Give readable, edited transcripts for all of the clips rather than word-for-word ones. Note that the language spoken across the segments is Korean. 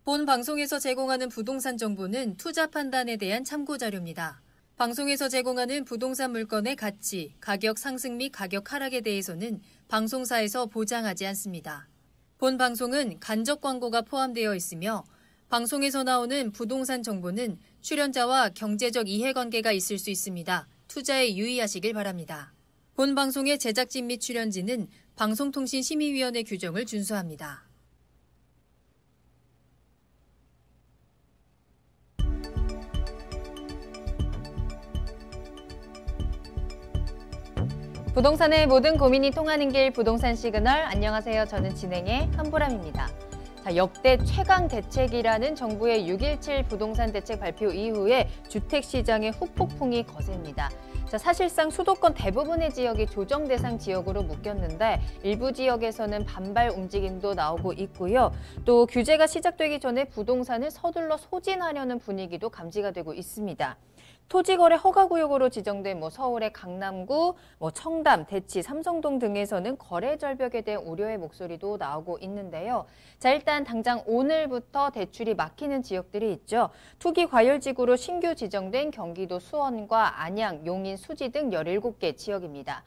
본 방송에서 제공하는 부동산 정보는 투자 판단에 대한 참고 자료입니다. 방송에서 제공하는 부동산 물건의 가치, 가격 상승 및 가격 하락에 대해서는 방송사에서 보장하지 않습니다. 본 방송은 간접 광고가 포함되어 있으며 방송에서 나오는 부동산 정보는 출연자와 경제적 이해관계가 있을 수 있습니다. 투자에 유의하시길 바랍니다. 본 방송의 제작진 및 출연진은 방송통신심의위원회 규정을 준수합니다. 부동산의 모든 고민이 통하는 길 부동산 시그널. 안녕하세요. 저는 진행의 한보람입니다. 역대 최강 대책이라는 정부의 6.17 부동산 대책 발표 이후에 주택시장의 후폭풍이 거셉니다. 사실상 수도권 대부분의 지역이 조정 대상 지역으로 묶였는데 일부 지역에서는 반발 움직임도 나오고 있고요. 또 규제가 시작되기 전에 부동산을 서둘러 소진하려는 분위기도 감지가 되고 있습니다. 토지거래 허가구역으로 지정된 서울의 강남구, 청담, 대치, 삼성동 등에서는 거래 절벽에 대한 우려의 목소리도 나오고 있는데요. 일단 당장 오늘부터 대출이 막히는 지역들이 있죠. 투기 과열지구로 신규 지정된 경기도 수원과 안양, 용인, 수지 등 17개 지역입니다.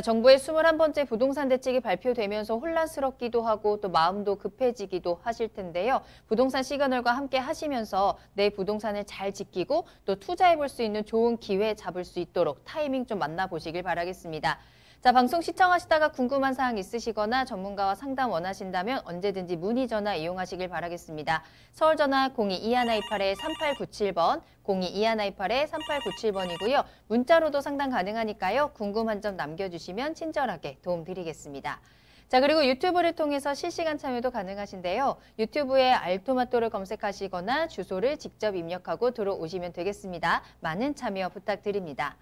정부의 21번째 부동산 대책이 발표되면서 혼란스럽기도 하고 또 마음도 급해지기도 하실 텐데요. 부동산 시그널과 함께 하시면서 내 부동산을 잘 지키고 또 투자해볼 수 있는 좋은 기회 잡을 수 있도록 타이밍 좀 만나보시길 바라겠습니다. 방송 시청하시다가 궁금한 사항 있으시거나 전문가와 상담 원하신다면 언제든지 문의 전화 이용하시길 바라겠습니다. 서울 전화 02-2128-3897번, 02-2128-3897번이고요. 문자로도 상담 가능하니까요. 궁금한 점 남겨주시면 친절하게 도움드리겠습니다. 그리고 유튜브를 통해서 실시간 참여도 가능하신데요. 유튜브에 알토마토를 검색하시거나 주소를 직접 입력하고 들어오시면 되겠습니다. 많은 참여 부탁드립니다.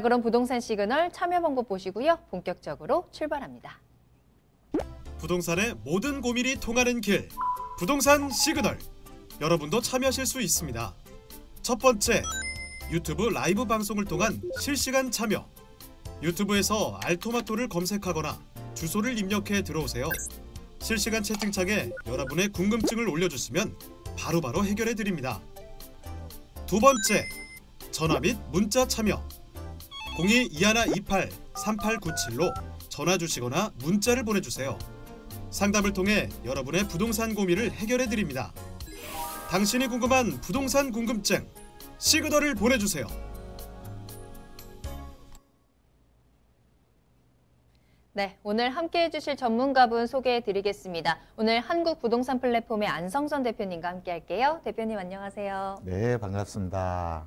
그럼 부동산 시그널 참여 방법 보시고요. 본격적으로 출발합니다. 부동산의 모든 고민이 통하는 길, 부동산 시그널. 여러분도 참여하실 수 있습니다. 첫 번째, 유튜브 라이브 방송을 통한 실시간 참여. 유튜브에서 알토마토를 검색하거나 주소를 입력해 들어오세요. 실시간 채팅창에 여러분의 궁금증을 올려주시면 바로바로 해결해 드립니다. 두 번째, 전화 및 문자 참여. 02-2128-3897로 전화 주시거나 문자를 보내주세요. 상담을 통해 여러분의 부동산 고민을 해결해 드립니다. 당신이 궁금한 부동산 궁금증, 시그널을 보내주세요. 네, 오늘 함께해 주실 전문가분 소개해 드리겠습니다. 오늘 한국 부동산 플랫폼의 안성선 대표님과 함께 할게요. 대표님 안녕하세요. 네, 반갑습니다.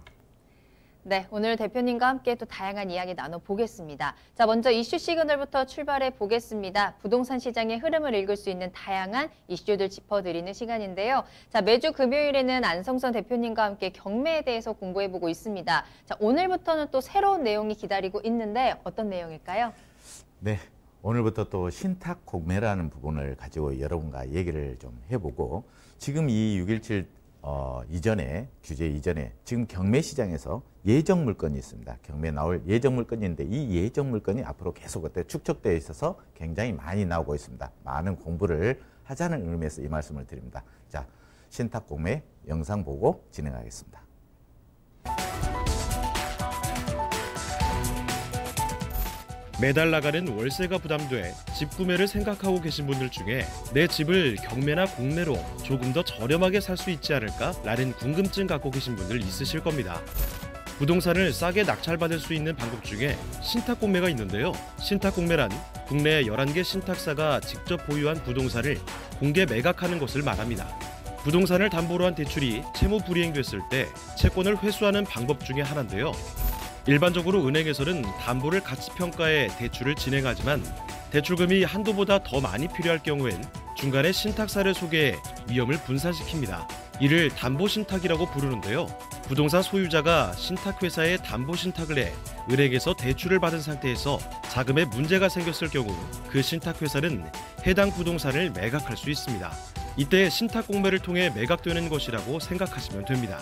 네, 오늘 대표님과 함께 또 다양한 이야기 나눠보겠습니다. 먼저 이슈 시그널부터 출발해 보겠습니다. 부동산 시장의 흐름을 읽을 수 있는 다양한 이슈들 짚어드리는 시간인데요. 매주 금요일에는 안성선 대표님과 함께 경매에 대해서 공부해보고 있습니다. 오늘부터는 또 새로운 내용이 기다리고 있는데 어떤 내용일까요? 네, 오늘부터 또 신탁 공매라는 부분을 가지고 여러분과 얘기를 좀 해보고 지금 이 6.17 이전에, 규제 이전에 지금 경매 시장에서 예정 물건이 있습니다. 경매 나올 예정 물건인데 이 예정 물건이 앞으로 계속 그때 축적되어 있어서 굉장히 많이 나오고 있습니다. 많은 공부를 하자는 의미에서 이 말씀을 드립니다. 신탁 공매 영상 보고 진행하겠습니다. 매달 나가는 월세가 부담돼 집 구매를 생각하고 계신 분들 중에 내 집을 경매나 공매로 조금 더 저렴하게 살 수 있지 않을까라는 궁금증 갖고 계신 분들 있으실 겁니다. 부동산을 싸게 낙찰받을 수 있는 방법 중에 신탁 공매가 있는데요. 신탁 공매란 국내 11개 신탁사가 직접 보유한 부동산을 공개 매각하는 것을 말합니다. 부동산을 담보로 한 대출이 채무 불이행됐을 때 채권을 회수하는 방법 중에 하나인데요. 일반적으로 은행에서는 담보를 가치 평가해 대출을 진행하지만 대출금이 한도보다 더 많이 필요할 경우엔 중간에 신탁사를 소개해 위험을 분산시킵니다. 이를 담보신탁이라고 부르는데요. 부동산 소유자가 신탁회사에 담보신탁을 해 은행에서 대출을 받은 상태에서 자금에 문제가 생겼을 경우 그 신탁회사는 해당 부동산을 매각할 수 있습니다. 이때 신탁공매를 통해 매각되는 것이라고 생각하시면 됩니다.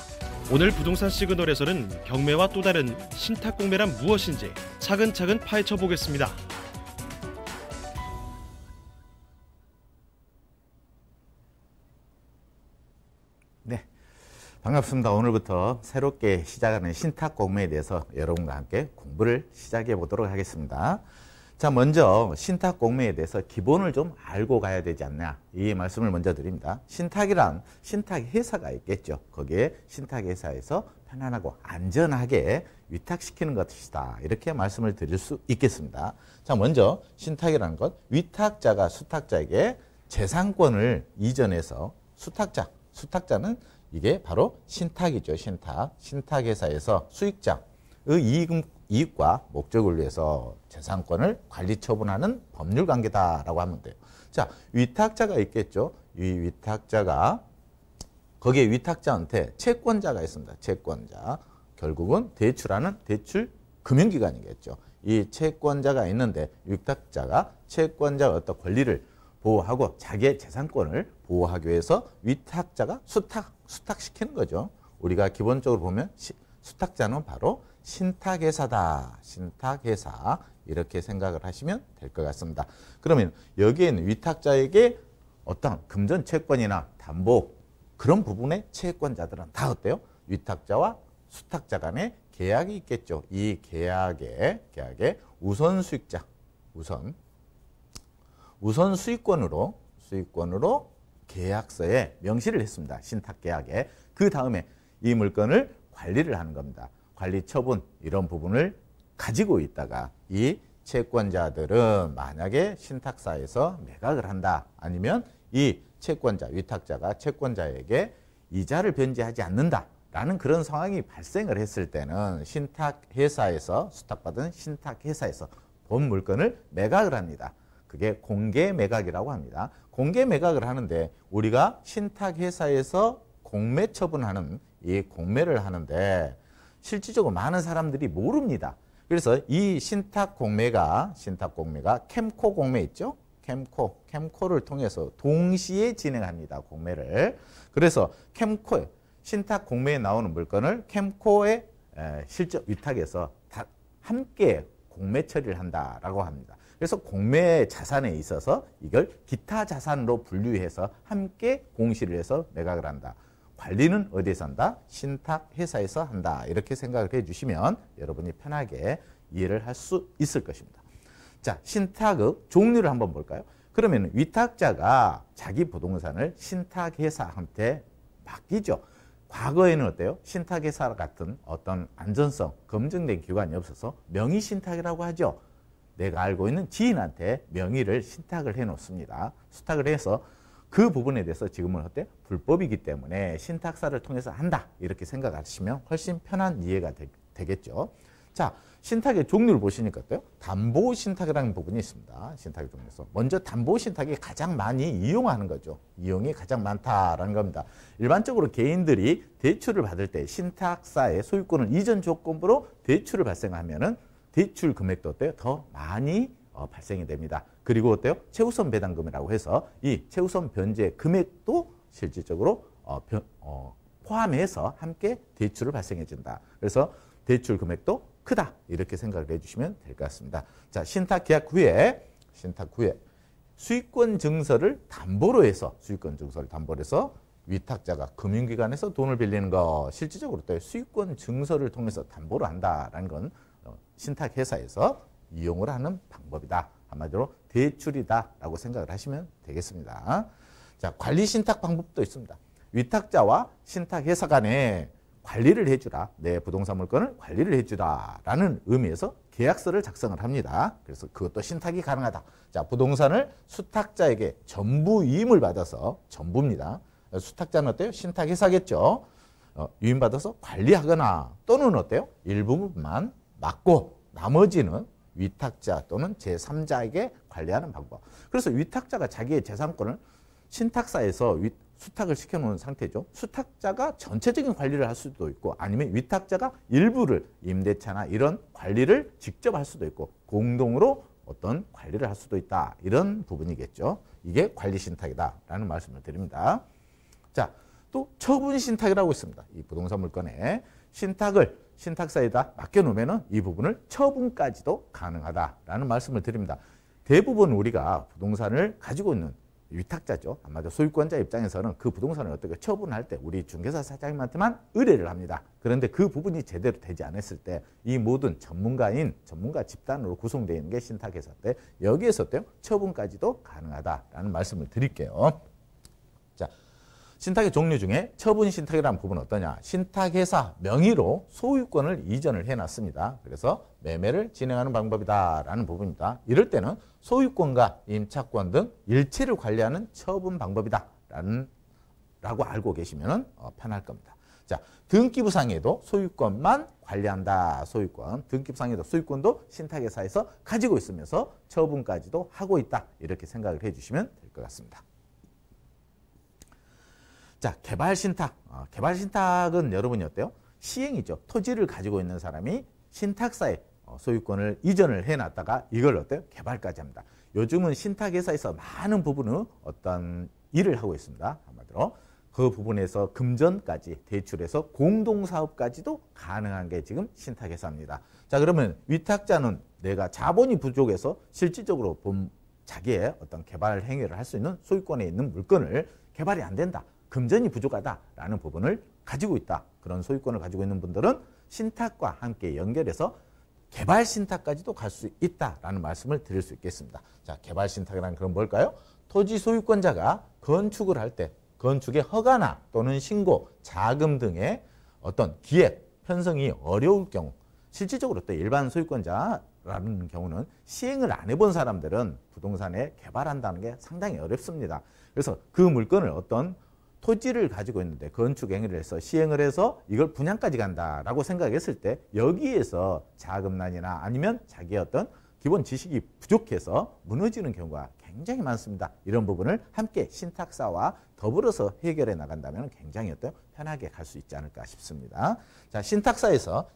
오늘 부동산 시그널에서는 경매와 또 다른 신탁공매란 무엇인지 차근차근 파헤쳐 보겠습니다. 네, 반갑습니다. 오늘부터 새롭게 시작하는 신탁 공매에 대해서 여러분과 함께 공부를 시작해 보도록 하겠습니다. 자, 먼저 신탁 공매에 대해서 기본을 좀 알고 가야 되지 않나, 이 말씀을 먼저 드립니다. 신탁이란 신탁 회사가 있겠죠. 거기에 신탁 회사에서 편안하고 안전하게 위탁시키는 것이다, 이렇게 말씀을 드릴 수 있겠습니다. 자, 먼저 신탁이라는 것, 위탁자가 수탁자에게 재산권을 이전해서 수탁자는 이게 바로 신탁이죠. 신탁회사에서 수익자의 이익과 목적을 위해서 재산권을 관리 처분하는 법률관계다라고 하면 돼요. 자, 위탁자가 있겠죠. 이 위탁자가, 거기에 위탁자한테 채권자가 있습니다. 채권자, 결국은 대출하는 대출 금융기관이겠죠. 이 채권자가 있는데 위탁자가 채권자의 어떤 권리를 보호하고 자기의 재산권을 보호하기 위해서 위탁자가 수탁시키는 거죠. 우리가 기본적으로 보면 수탁자는 바로 신탁회사다. 신탁회사, 이렇게 생각을 하시면 될 것 같습니다. 그러면 여기에 있는 위탁자에게 어떤 금전 채권이나 담보, 그런 부분의 채권자들은 다 어때요? 위탁자와 수탁자 간의 계약이 있겠죠. 이 계약에 우선 수익자, 우선 수익권으로 계약서에 명시를 했습니다. 신탁계약에. 그 다음에 이 물건을 관리를 하는 겁니다. 관리 처분, 이런 부분을 가지고 있다가 이 채권자들은 만약에 신탁사에서 매각을 한다, 아니면 이 채권자, 위탁자가 채권자에게 이자를 변제하지 않는다 라는 그런 상황이 발생을 했을 때는 신탁회사에서, 수탁받은 신탁회사에서 본 물건을 매각을 합니다. 그게 공개 매각이라고 합니다. 공개 매각을 하는데, 우리가 신탁회사에서 공매 처분하는, 이 공매를 하는데 실질적으로 많은 사람들이 모릅니다. 그래서 이 신탁 공매가 캠코 공매 있죠? 캠코를 통해서 동시에 진행합니다. 공매를. 그래서 신탁 공매에 나오는 물건을 캠코의 실적 위탁에서 다 함께 공매 처리를 한다라고 합니다. 그래서 공매 자산에 있어서 이걸 기타 자산으로 분류해서 함께 공시를 해서 매각을 한다. 관리는 어디에서 한다? 신탁회사에서 한다. 이렇게 생각을 해주시면 여러분이 편하게 이해를 할 수 있을 것입니다. 자, 신탁의 종류를 한번 볼까요? 그러면 위탁자가 자기 부동산을 신탁회사한테 맡기죠. 과거에는 어때요? 신탁회사 같은 어떤 안전성, 검증된 기관이 없어서 명의신탁이라고 하죠. 내가 알고 있는 지인한테 명의를 신탁을 해놓습니다. 수탁을 해서 그 부분에 대해서 지금은 어때? 불법이기 때문에 신탁사를 통해서 한다, 이렇게 생각하시면 훨씬 편한 이해가 되겠죠. 자, 신탁의 종류를 보시니까 어때요? 담보신탁이라는 부분이 있습니다. 신탁의 종류에서 먼저 담보신탁이 가장 많이 이용하는 거죠. 이용이 가장 많다라는 겁니다. 일반적으로 개인들이 대출을 받을 때 신탁사의 소유권을 이전 조건부로 대출을 발생하면은 대출 금액도 어때요? 더 많이 발생이 됩니다. 그리고 어때요? 최우선 배당금이라고 해서 이 최우선 변제 금액도 실질적으로 포함해서 함께 대출을 발생해준다. 그래서 대출 금액도 크다, 이렇게 생각을 해주시면 될 것 같습니다. 자, 신탁 계약 후에 수익권 증서를 담보로 해서 위탁자가 금융기관에서 돈을 빌리는 거, 실질적으로 또 수익권 증서를 통해서 담보로 한다라는 건 신탁회사에서 이용을 하는 방법이다. 한마디로 대출이다라고 생각을 하시면 되겠습니다. 자, 관리신탁 방법도 있습니다. 위탁자와 신탁회사 간에 관리를 해주라, 내 부동산 물건을 관리를 해주라 라는 의미에서 계약서를 작성을 합니다. 그래서 그것도 신탁이 가능하다. 자, 부동산을 수탁자에게 전부 위임을 받아서, 전부입니다. 수탁자는 어때요? 신탁회사겠죠. 위임받아서 관리하거나 또는 어때요? 일부분만 맡고 나머지는 위탁자 또는 제3자에게 관리하는 방법. 그래서 위탁자가 자기의 재산권을 신탁사에서 수탁을 시켜놓은 상태죠. 수탁자가 전체적인 관리를 할 수도 있고, 아니면 위탁자가 일부를, 임대차나 이런 관리를 직접 할 수도 있고, 공동으로 어떤 관리를 할 수도 있다. 이런 부분이겠죠. 이게 관리신탁이다라는 말씀을 드립니다. 자, 또 처분신탁이라고 있습니다. 이 부동산 물건에 신탁을 신탁사에다 맡겨놓으면 이 부분을 처분까지도 가능하다라는 말씀을 드립니다. 대부분 우리가 부동산을 가지고 있는 위탁자죠. 아마도 소유권자 입장에서는 그 부동산을 어떻게 처분할 때 우리 중개사 사장님한테만 의뢰를 합니다. 그런데 그 부분이 제대로 되지 않았을 때 이 모든 전문가 집단으로 구성되어 있는 게 신탁회사인데 여기에서 어때요? 처분까지도 가능하다라는 말씀을 드릴게요. 자, 신탁의 종류 중에 처분 신탁이라는 부분은 어떠냐? 신탁회사 명의로 소유권을 이전을 해놨습니다. 그래서 매매를 진행하는 방법이다라는 부분입니다. 이럴 때는 소유권과 임차권 등 일체를 관리하는 처분 방법이다라고 알고 계시면 편할 겁니다. 자, 등기부상에도 소유권만 관리한다. 소유권. 등기부상에도 소유권도 신탁회사에서 가지고 있으면서 처분까지도 하고 있다. 이렇게 생각을 해주시면 될 것 같습니다. 자, 개발신탁. 개발신탁은 여러분이 어때요? 시행이죠. 토지를 가지고 있는 사람이 신탁사에 소유권을 이전을 해놨다가 이걸 어때요? 개발까지 합니다. 요즘은 신탁회사에서 많은 부분을 어떤 일을 하고 있습니다. 한마디로 그 부분에서 금전까지 대출해서 공동사업까지도 가능한 게 지금 신탁회사입니다. 자, 그러면 위탁자는 내가 자본이 부족해서 실질적으로 자기의 어떤 개발 행위를 할 수 있는 소유권에 있는 물건을 개발이 안 된다. 금전이 부족하다라는 부분을 가지고 있다. 그런 소유권을 가지고 있는 분들은 신탁과 함께 연결해서 개발 신탁까지도 갈 수 있다라는 말씀을 드릴 수 있겠습니다. 자, 개발 신탁이란 그건 뭘까요? 토지 소유권자가 건축을 할 때 건축의 허가나 또는 신고, 자금 등의 어떤 기획, 편성이 어려울 경우 실질적으로 또 일반 소유권자라는 경우는 시행을 안 해본 사람들은 부동산에 개발한다는 게 상당히 어렵습니다. 그래서 그 물건을 어떤 토지를 가지고 있는데 건축 행위를 해서 시행을 해서 이걸 분양까지 간다라고 생각했을 때 여기에서 자금난이나 아니면 자기의 어떤 기본 지식이 부족해서 무너지는 경우가 굉장히 많습니다. 이런 부분을 함께 신탁사와 더불어서 해결해 나간다면 굉장히 어때요? 편하게 갈 수 있지 않을까 싶습니다. 자, 신탁사에서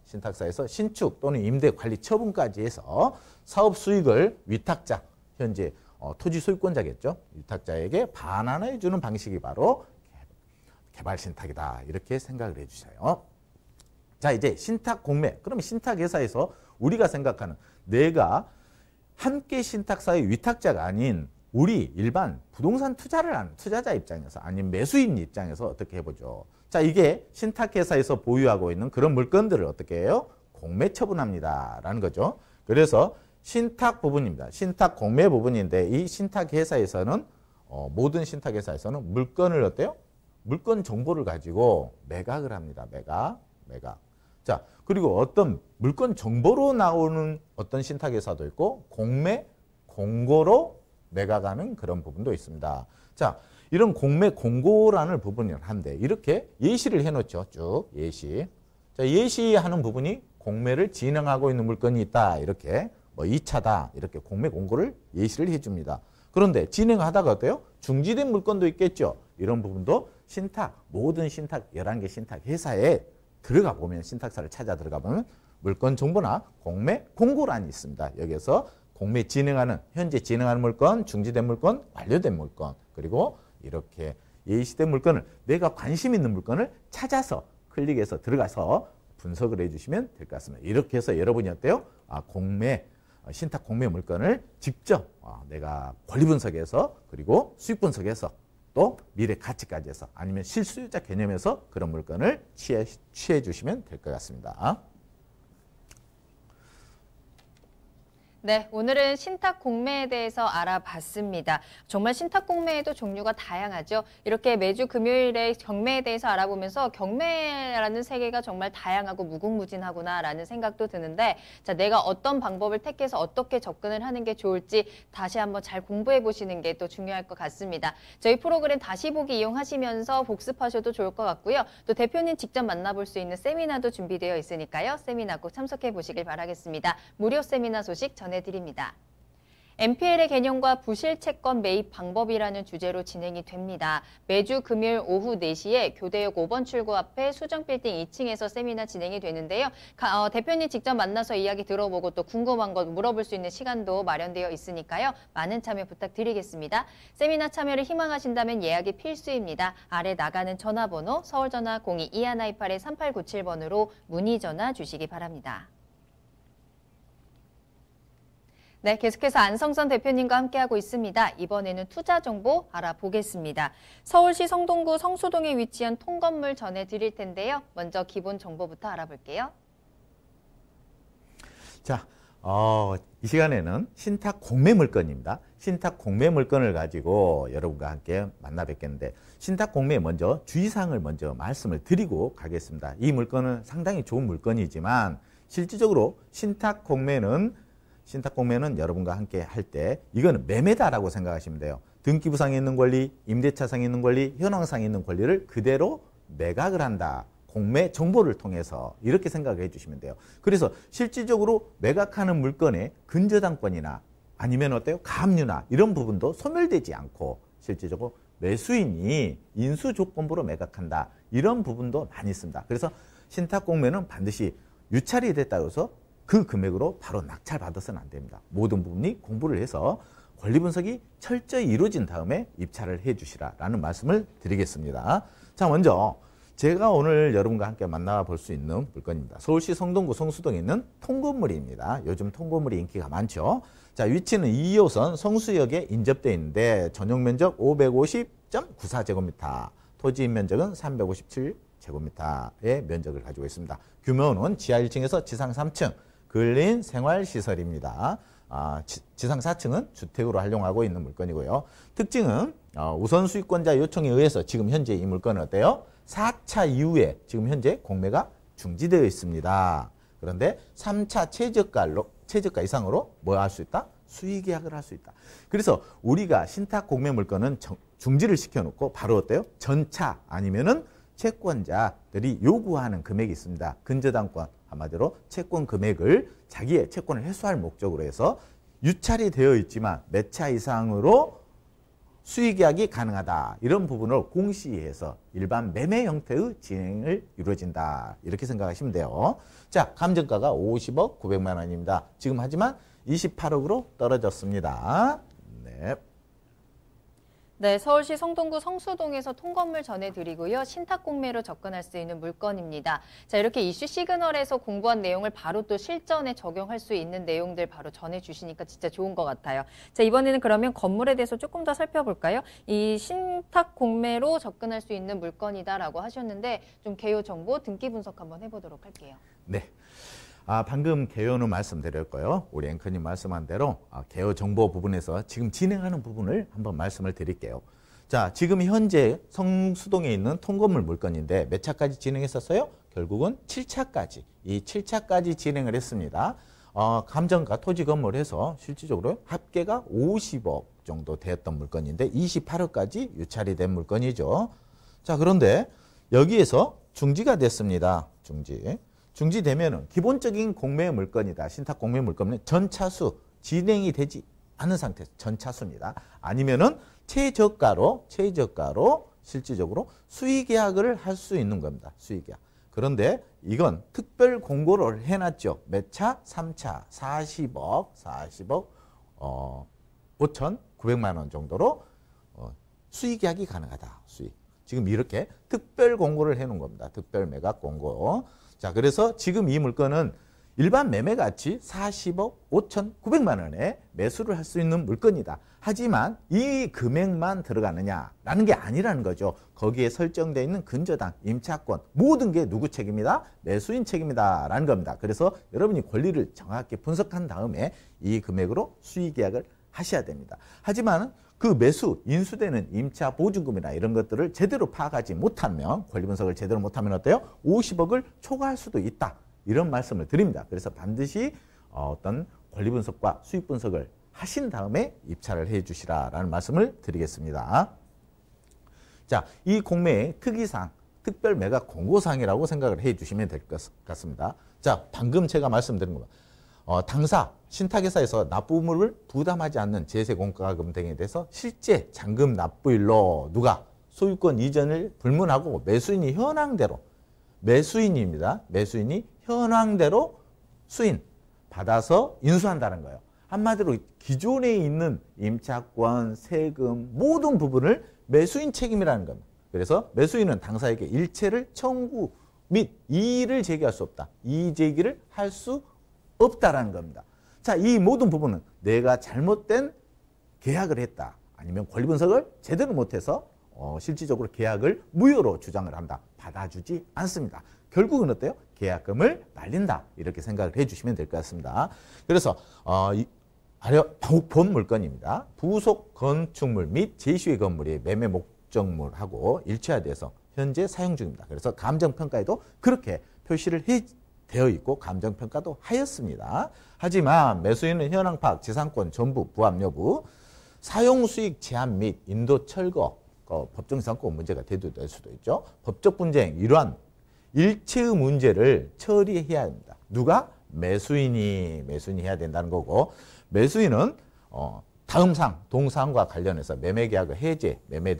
신축 또는 임대 관리 처분까지 해서 사업 수익을 위탁자, 현재 토지 소유권자겠죠. 위탁자에게 반환해 주는 방식이 바로 개발 신탁이다. 이렇게 생각을 해주셔요. 자, 이제 신탁 공매. 그러면 신탁회사에서 우리가 생각하는 내가 함께 신탁사의 위탁자가 아닌 우리 일반 부동산 투자를 하는 투자자 입장에서 아니면 매수인 입장에서 어떻게 해보죠. 자, 이게 신탁회사에서 보유하고 있는 그런 물건들을 어떻게 해요? 공매 처분합니다. 라는 거죠. 그래서 신탁 부분입니다. 신탁 공매 부분인데 이 신탁회사에서는 모든 신탁회사에서는 물건을 어때요? 물건 정보를 가지고 매각을 합니다. 매각. 자, 그리고 어떤 물건 정보로 나오는 어떤 신탁회사도 있고 공매, 공고로 매각하는 그런 부분도 있습니다. 자, 이런 공매, 공고라는 부분이 한데 이렇게 예시를 해놓죠. 쭉 예시. 자, 예시하는 부분이 공매를 진행하고 있는 물건이 있다. 이렇게 뭐 2차다. 이렇게 공매, 공고를 예시를 해줍니다. 그런데 진행하다가 어때요? 중지된 물건도 있겠죠. 이런 부분도 신탁, 모든 신탁 11개 신탁 회사에 들어가 보면 신탁사를 찾아 들어가 보면 물건 정보나 공매 공고란이 있습니다. 여기에서 공매 진행하는 현재 진행하는 물건, 중지된 물건, 완료된 물건 그리고 이렇게 예시된 물건을 내가 관심 있는 물건을 찾아서 클릭해서 들어가서 분석을 해주시면 될 것 같습니다. 이렇게 해서 여러분이 어때요? 공매 신탁 공매 물건을 직접 내가 권리 분석해서 그리고 수익 분석해서 또 미래 가치까지 해서 아니면 실수요자 개념에서 그런 물건을 취해 주시면 될 것 같습니다. 네, 오늘은 신탁 공매에 대해서 알아봤습니다. 정말 신탁 공매에도 종류가 다양하죠. 이렇게 매주 금요일에 경매에 대해서 알아보면서 경매라는 세계가 정말 다양하고 무궁무진하구나라는 생각도 드는데 자, 내가 어떤 방법을 택해서 어떻게 접근을 하는 게 좋을지 다시 한번 잘 공부해 보시는 게 또 중요할 것 같습니다. 저희 프로그램 다시 보기 이용하시면서 복습하셔도 좋을 것 같고요. 또 대표님 직접 만나볼 수 있는 세미나도 준비되어 있으니까요. 세미나 꼭 참석해 보시길 바라겠습니다. 무료 세미나 소식 전해드립니다. NPL의 개념과 부실 채권 매입 방법이라는 주제로 진행이 됩니다. 매주 금요일 오후 4시에 교대역 5번 출구 앞에 수정빌딩 2층에서 세미나 진행이 되는데요. 대표님 직접 만나서 이야기 들어보고 또 궁금한 것 물어볼 수 있는 시간도 마련되어 있으니까요. 많은 참여 부탁드리겠습니다. 세미나 참여를 희망하신다면 예약이 필수입니다. 아래 나가는 전화번호 서울전화 02-2128-3897번으로 문의 전화 주시기 바랍니다. 네, 계속해서 안성선 대표님과 함께하고 있습니다. 이번에는 투자 정보 알아보겠습니다. 서울시 성동구 성수동에 위치한 통건물 전해드릴 텐데요. 먼저 기본 정보부터 알아볼게요. 자, 이 시간에는 신탁 공매 물건입니다. 신탁 공매 물건을 가지고 여러분과 함께 만나 뵙겠는데, 신탁 공매 먼저 주의사항을 먼저 말씀을 드리고 가겠습니다. 이 물건은 상당히 좋은 물건이지만 실질적으로 신탁 공매는 여러분과 함께 할 때 이거는 매매다라고 생각하시면 돼요. 등기부상에 있는 권리, 임대차상에 있는 권리, 현황상에 있는 권리를 그대로 매각을 한다. 공매 정보를 통해서 이렇게 생각해 주시면 돼요. 그래서 실질적으로 매각하는 물건의 근저당권이나 아니면 어때요? 가압류나 이런 부분도 소멸되지 않고 실질적으로 매수인이 인수조건부로 매각한다. 이런 부분도 많이 있습니다. 그래서 신탁공매는 반드시 유찰이 됐다고 해서 그 금액으로 바로 낙찰받아서는 안 됩니다. 모든 부분이 공부를 해서 권리 분석이 철저히 이루어진 다음에 입찰을 해 주시라라는 말씀을 드리겠습니다. 자, 먼저 제가 오늘 여러분과 함께 만나볼 수 있는 물건입니다. 서울시 성동구 성수동에 있는 통건물입니다. 요즘 통건물이 인기가 많죠. 자, 위치는 2호선 성수역에 인접되어 있는데 전용 면적 550.94제곱미터, 토지 면적은 357제곱미터의 면적을 가지고 있습니다. 규모는 지하 1층에서 지상 3층, 근린 생활시설입니다. 지상 4층은 주택으로 활용하고 있는 물건이고요. 특징은 우선 수익권자 요청에 의해서 지금 현재 이 물건은 어때요? 4차 이후에 지금 현재 공매가 중지되어 있습니다. 그런데 3차 최저가 이상으로 뭐 할 수 있다? 수의계약을 할 수 있다. 그래서 우리가 신탁 공매 물건은 중지를 시켜놓고 바로 어때요? 전차 아니면은 채권자들이 요구하는 금액이 있습니다. 근저당권, 한마디로 채권 금액을 자기의 채권을 회수할 목적으로 해서 유찰이 되어 있지만 몇 차 이상으로 수의계약이 가능하다. 이런 부분을 공시해서 일반 매매 형태의 진행을 이루어진다. 이렇게 생각하시면 돼요. 자, 감정가가 50억 900만 원입니다. 지금 하지만 28억으로 떨어졌습니다. 네. 네, 서울시 성동구 성수동에서 통건물 전해드리고요. 신탁공매로 접근할 수 있는 물건입니다. 자, 이렇게 이슈 시그널에서 공부한 내용을 바로 또 실전에 적용할 수 있는 내용들 바로 전해주시니까 진짜 좋은 것 같아요. 자, 이번에는 그러면 건물에 대해서 조금 더 살펴볼까요? 이 신탁공매로 접근할 수 있는 물건이다라고 하셨는데 좀 개요 정보, 등기 분석 한번 해보도록 할게요. 네. 방금 개요는 말씀드렸고요. 우리 앵커님 말씀한 대로 개요 정보 부분에서 지금 진행하는 부분을 한번 말씀을 드릴게요. 자, 지금 현재 성수동에 있는 통건물 물건인데 몇 차까지 진행했었어요? 결국은 7차까지. 이 7차까지 진행을 했습니다. 감정가 토지 건물에서 실질적으로 합계가 50억 정도 되었던 물건인데 28억까지 유찰이 된 물건이죠. 자, 그런데 여기에서 중지가 됐습니다. 중지되면은 기본적인 공매 물건이다. 신탁 공매 물건은 전차수 진행이 되지 않은 상태에서 전차수입니다. 아니면은 최저가로 실질적으로 수의계약을 할 수 있는 겁니다. 수의계약. 그런데 이건 특별 공고를 해놨죠. 몇 차? 3차 40억 5,900만 원 정도로 수의계약이 가능하다. 지금 이렇게 특별 공고를 해놓은 겁니다. 특별 매각 공고. 자, 그래서 지금 이 물건은 일반 매매 가치 40억 5,900만 원에 매수를 할 수 있는 물건이다. 하지만 이 금액만 들어가느냐라는 게 아니라는 거죠. 거기에 설정되어 있는 근저당, 임차권 모든 게 누구 책임이다? 매수인 책임이다 라는 겁니다. 그래서 여러분이 권리를 정확히 분석한 다음에 이 금액으로 수의계약을 하셔야 됩니다. 하지만 그 매수, 인수되는 임차 보증금이나 이런 것들을 제대로 파악하지 못하면, 권리 분석을 제대로 못하면 어때요? 50억을 초과할 수도 있다. 이런 말씀을 드립니다. 그래서 반드시 어떤 권리 분석과 수익 분석을 하신 다음에 입찰을 해 주시라라는 말씀을 드리겠습니다. 자, 이 공매의 특이사항, 특별 매각 공고사항이라고 생각을 해 주시면 될 것 같습니다. 자, 방금 제가 말씀드린 겁니다. 당사, 신탁회사에서 납부물을 부담하지 않는 제세공과금 등에 대해서 실제 잔금 납부일로 누가 소유권 이전을 불문하고 매수인이 현황대로, 매수인입니다. 매수인이 현황대로 수인 받아서 인수한다는 거예요. 한마디로 기존에 있는 임차권, 세금 모든 부분을 매수인 책임이라는 겁니다. 그래서 매수인은 당사에게 일체를 청구 및 이의를 제기할 수 없다. 이의 제기를 할 수 없다라는 겁니다. 자, 이 모든 부분은 내가 잘못된 계약을 했다. 아니면 권리 분석을 제대로 못해서 실질적으로 계약을 무효로 주장을 한다. 받아주지 않습니다. 결국은 어때요? 계약금을 날린다. 이렇게 생각을 해주시면 될 것 같습니다. 그래서 본 물건입니다. 부속 건축물 및 제시의 건물이 매매 목적물하고 일치화돼서 현재 사용 중입니다. 그래서 감정평가에도 그렇게 표시를 되어 있고 감정평가도 하였습니다. 하지만 매수인은 현황 파악, 지상권 전부 부합 여부, 사용수익 제한 및 인도 철거, 법정상권 문제가 대두될 수도 있죠. 법적 분쟁, 이러한 일체의 문제를 처리해야 합니다. 누가? 매수인이 해야 된다는 거고, 매수인은 다음 사항, 동사항과 관련해서 매매계약의 해제, 매매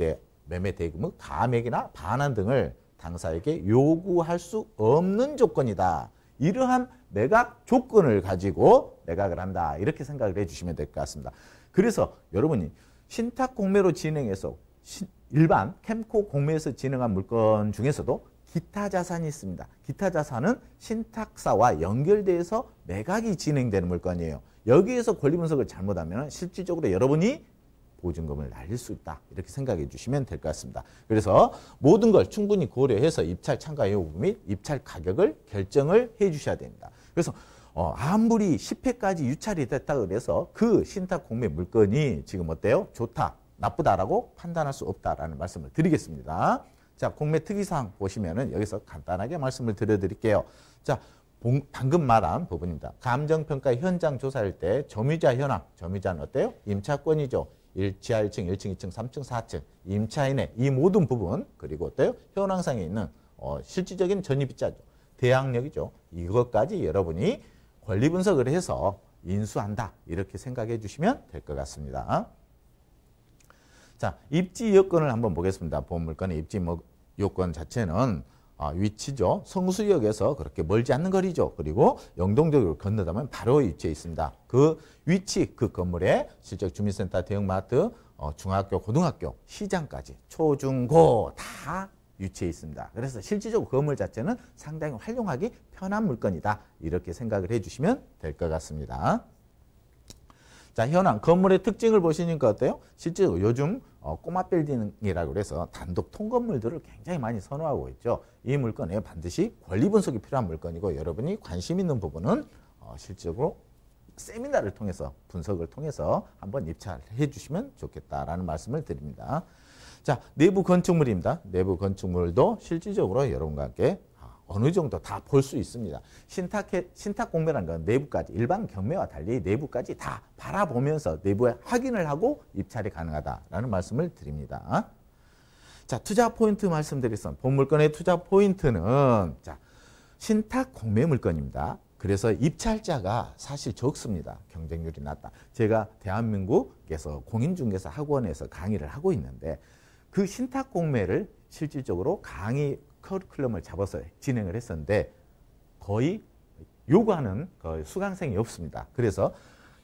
대금의 감액이나 반환 등을 당사에게 요구할 수 없는 조건이다. 이러한 매각 조건을 가지고 매각을 한다. 이렇게 생각을 해주시면 될 것 같습니다. 그래서 여러분이 신탁 공매로 진행해서 일반 캠코 공매에서 진행한 물건 중에서도 기타 자산이 있습니다. 기타 자산은 신탁사와 연결돼서 매각이 진행되는 물건이에요. 여기에서 권리 분석을 잘못하면 실질적으로 여러분이 보증금을 날릴 수 있다. 이렇게 생각해 주시면 될 것 같습니다. 그래서 모든 걸 충분히 고려해서 입찰 참가 여부 및 입찰 가격을 결정을 해 주셔야 됩니다. 그래서 아무리 10회까지 유찰이 됐다고 해서 그 신탁 공매 물건이 지금 어때요? 좋다, 나쁘다라고 판단할 수 없다라는 말씀을 드리겠습니다. 자, 공매 특이사항 보시면은 여기서 간단하게 말씀을 드려드릴게요. 자, 방금 말한 부분입니다. 감정평가 현장 조사할 때 점유자 현황, 점유자는 어때요? 임차권이죠. 1지하 1층, 1층, 2층, 3층, 4층, 임차인의 이 모든 부분, 그리고 어때요? 현황상에 있는 실질적인 전입입자죠. 대항력이죠. 이것까지 여러분이 권리 분석을 해서 인수한다. 이렇게 생각해 주시면 될 것 같습니다. 자, 입지 여건을 한번 보겠습니다. 본 물건의 입지 요건 자체는 위치죠. 성수역에서 그렇게 멀지 않는 거리죠. 그리고 영동역으로 건너다면 바로 위치해 있습니다. 그 위치, 그 건물에 실적 주민센터, 대형마트, 중학교, 고등학교, 시장까지 초중고 다 위치해 있습니다. 그래서 실질적으로 건물 자체는 상당히 활용하기 편한 물건이다. 이렇게 생각을 해주시면 될 것 같습니다. 자, 현황, 건물의 특징을 보시니까 어때요? 실제로 요즘 꼬마 빌딩이라고 해서 단독 통건물들을 굉장히 많이 선호하고 있죠. 이 물건에 반드시 권리 분석이 필요한 물건이고, 여러분이 관심 있는 부분은 실질적으로 세미나를 통해서, 분석을 통해서 한번 입찰해 주시면 좋겠다라는 말씀을 드립니다. 자, 내부 건축물입니다. 내부 건축물도 실질적으로 여러분과 함께 어느 정도 다 볼 수 있습니다. 신탁 공매라는 건 내부까지, 일반 경매와 달리 내부까지 다 바라보면서 내부에 확인을 하고 입찰이 가능하다라는 말씀을 드립니다. 자, 투자 포인트 말씀드리겠습니다. 본 물건의 투자 포인트는 자, 신탁 공매 물건입니다. 그래서 입찰자가 사실 적습니다. 경쟁률이 낮다. 제가 대한민국에서 공인중개사 학원에서 강의를 하고 있는데, 그 신탁 공매를 실질적으로 강의 커리큘럼을 잡아서 진행을 했었는데 거의 요구하는 수강생이 없습니다. 그래서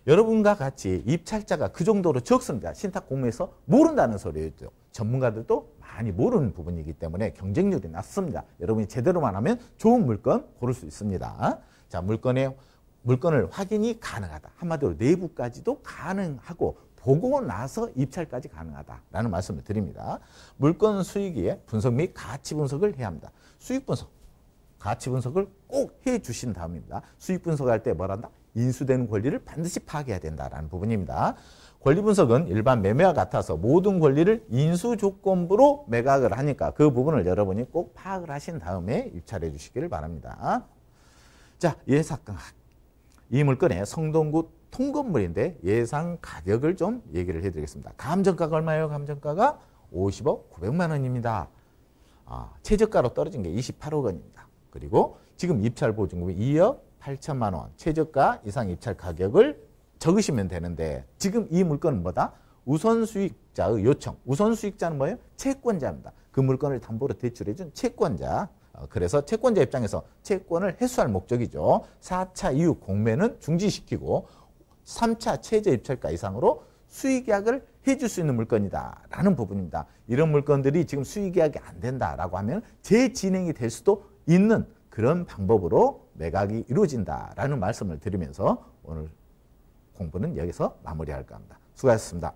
여러분과 같이 입찰자가 그 정도로 적습니다. 신탁 공매에서 모른다는 소리죠. 전문가들도 많이 모르는 부분이기 때문에 경쟁률이 낮습니다. 여러분이 제대로만 하면 좋은 물건 고를 수 있습니다. 자, 물건을 확인이 가능하다. 한마디로 내부까지도 가능하고 보고 나서 입찰까지 가능하다라는 말씀을 드립니다. 물건 수익의 분석 및 가치 분석을 해야 합니다. 수익 분석, 가치 분석을 꼭 해 주신 다음입니다. 수익 분석할 때 뭐란다? 인수되는 권리를 반드시 파악해야 된다라는 부분입니다. 권리 분석은 일반 매매와 같아서 모든 권리를 인수 조건부로 매각을 하니까 그 부분을 여러분이 꼭 파악을 하신 다음에 입찰해 주시기를 바랍니다. 자, 예사건. 이 물건의 성동구 통건물인데 예상 가격을 좀 얘기를 해드리겠습니다. 감정가가 얼마예요? 감정가가 50억 900만 원입니다. 최저가로 떨어진 게 28억 원입니다. 그리고 지금 입찰 보증금이 2억 8천만 원. 최저가 이상 입찰 가격을 적으시면 되는데, 지금 이 물건은 뭐다? 우선수익자의 요청. 우선수익자는 뭐예요? 채권자입니다. 그 물건을 담보로 대출해준 채권자. 그래서 채권자 입장에서 채권을 회수할 목적이죠. 4차 이후 공매는 중지시키고 3차 최저 입찰가 이상으로 수익계약을 해줄 수 있는 물건이다 라는 부분입니다. 이런 물건들이 지금 수익계약이 안 된다라고 하면 재진행이 될 수도 있는 그런 방법으로 매각이 이루어진다라는 말씀을 드리면서 오늘 공부는 여기서 마무리할까 합니다. 수고하셨습니다.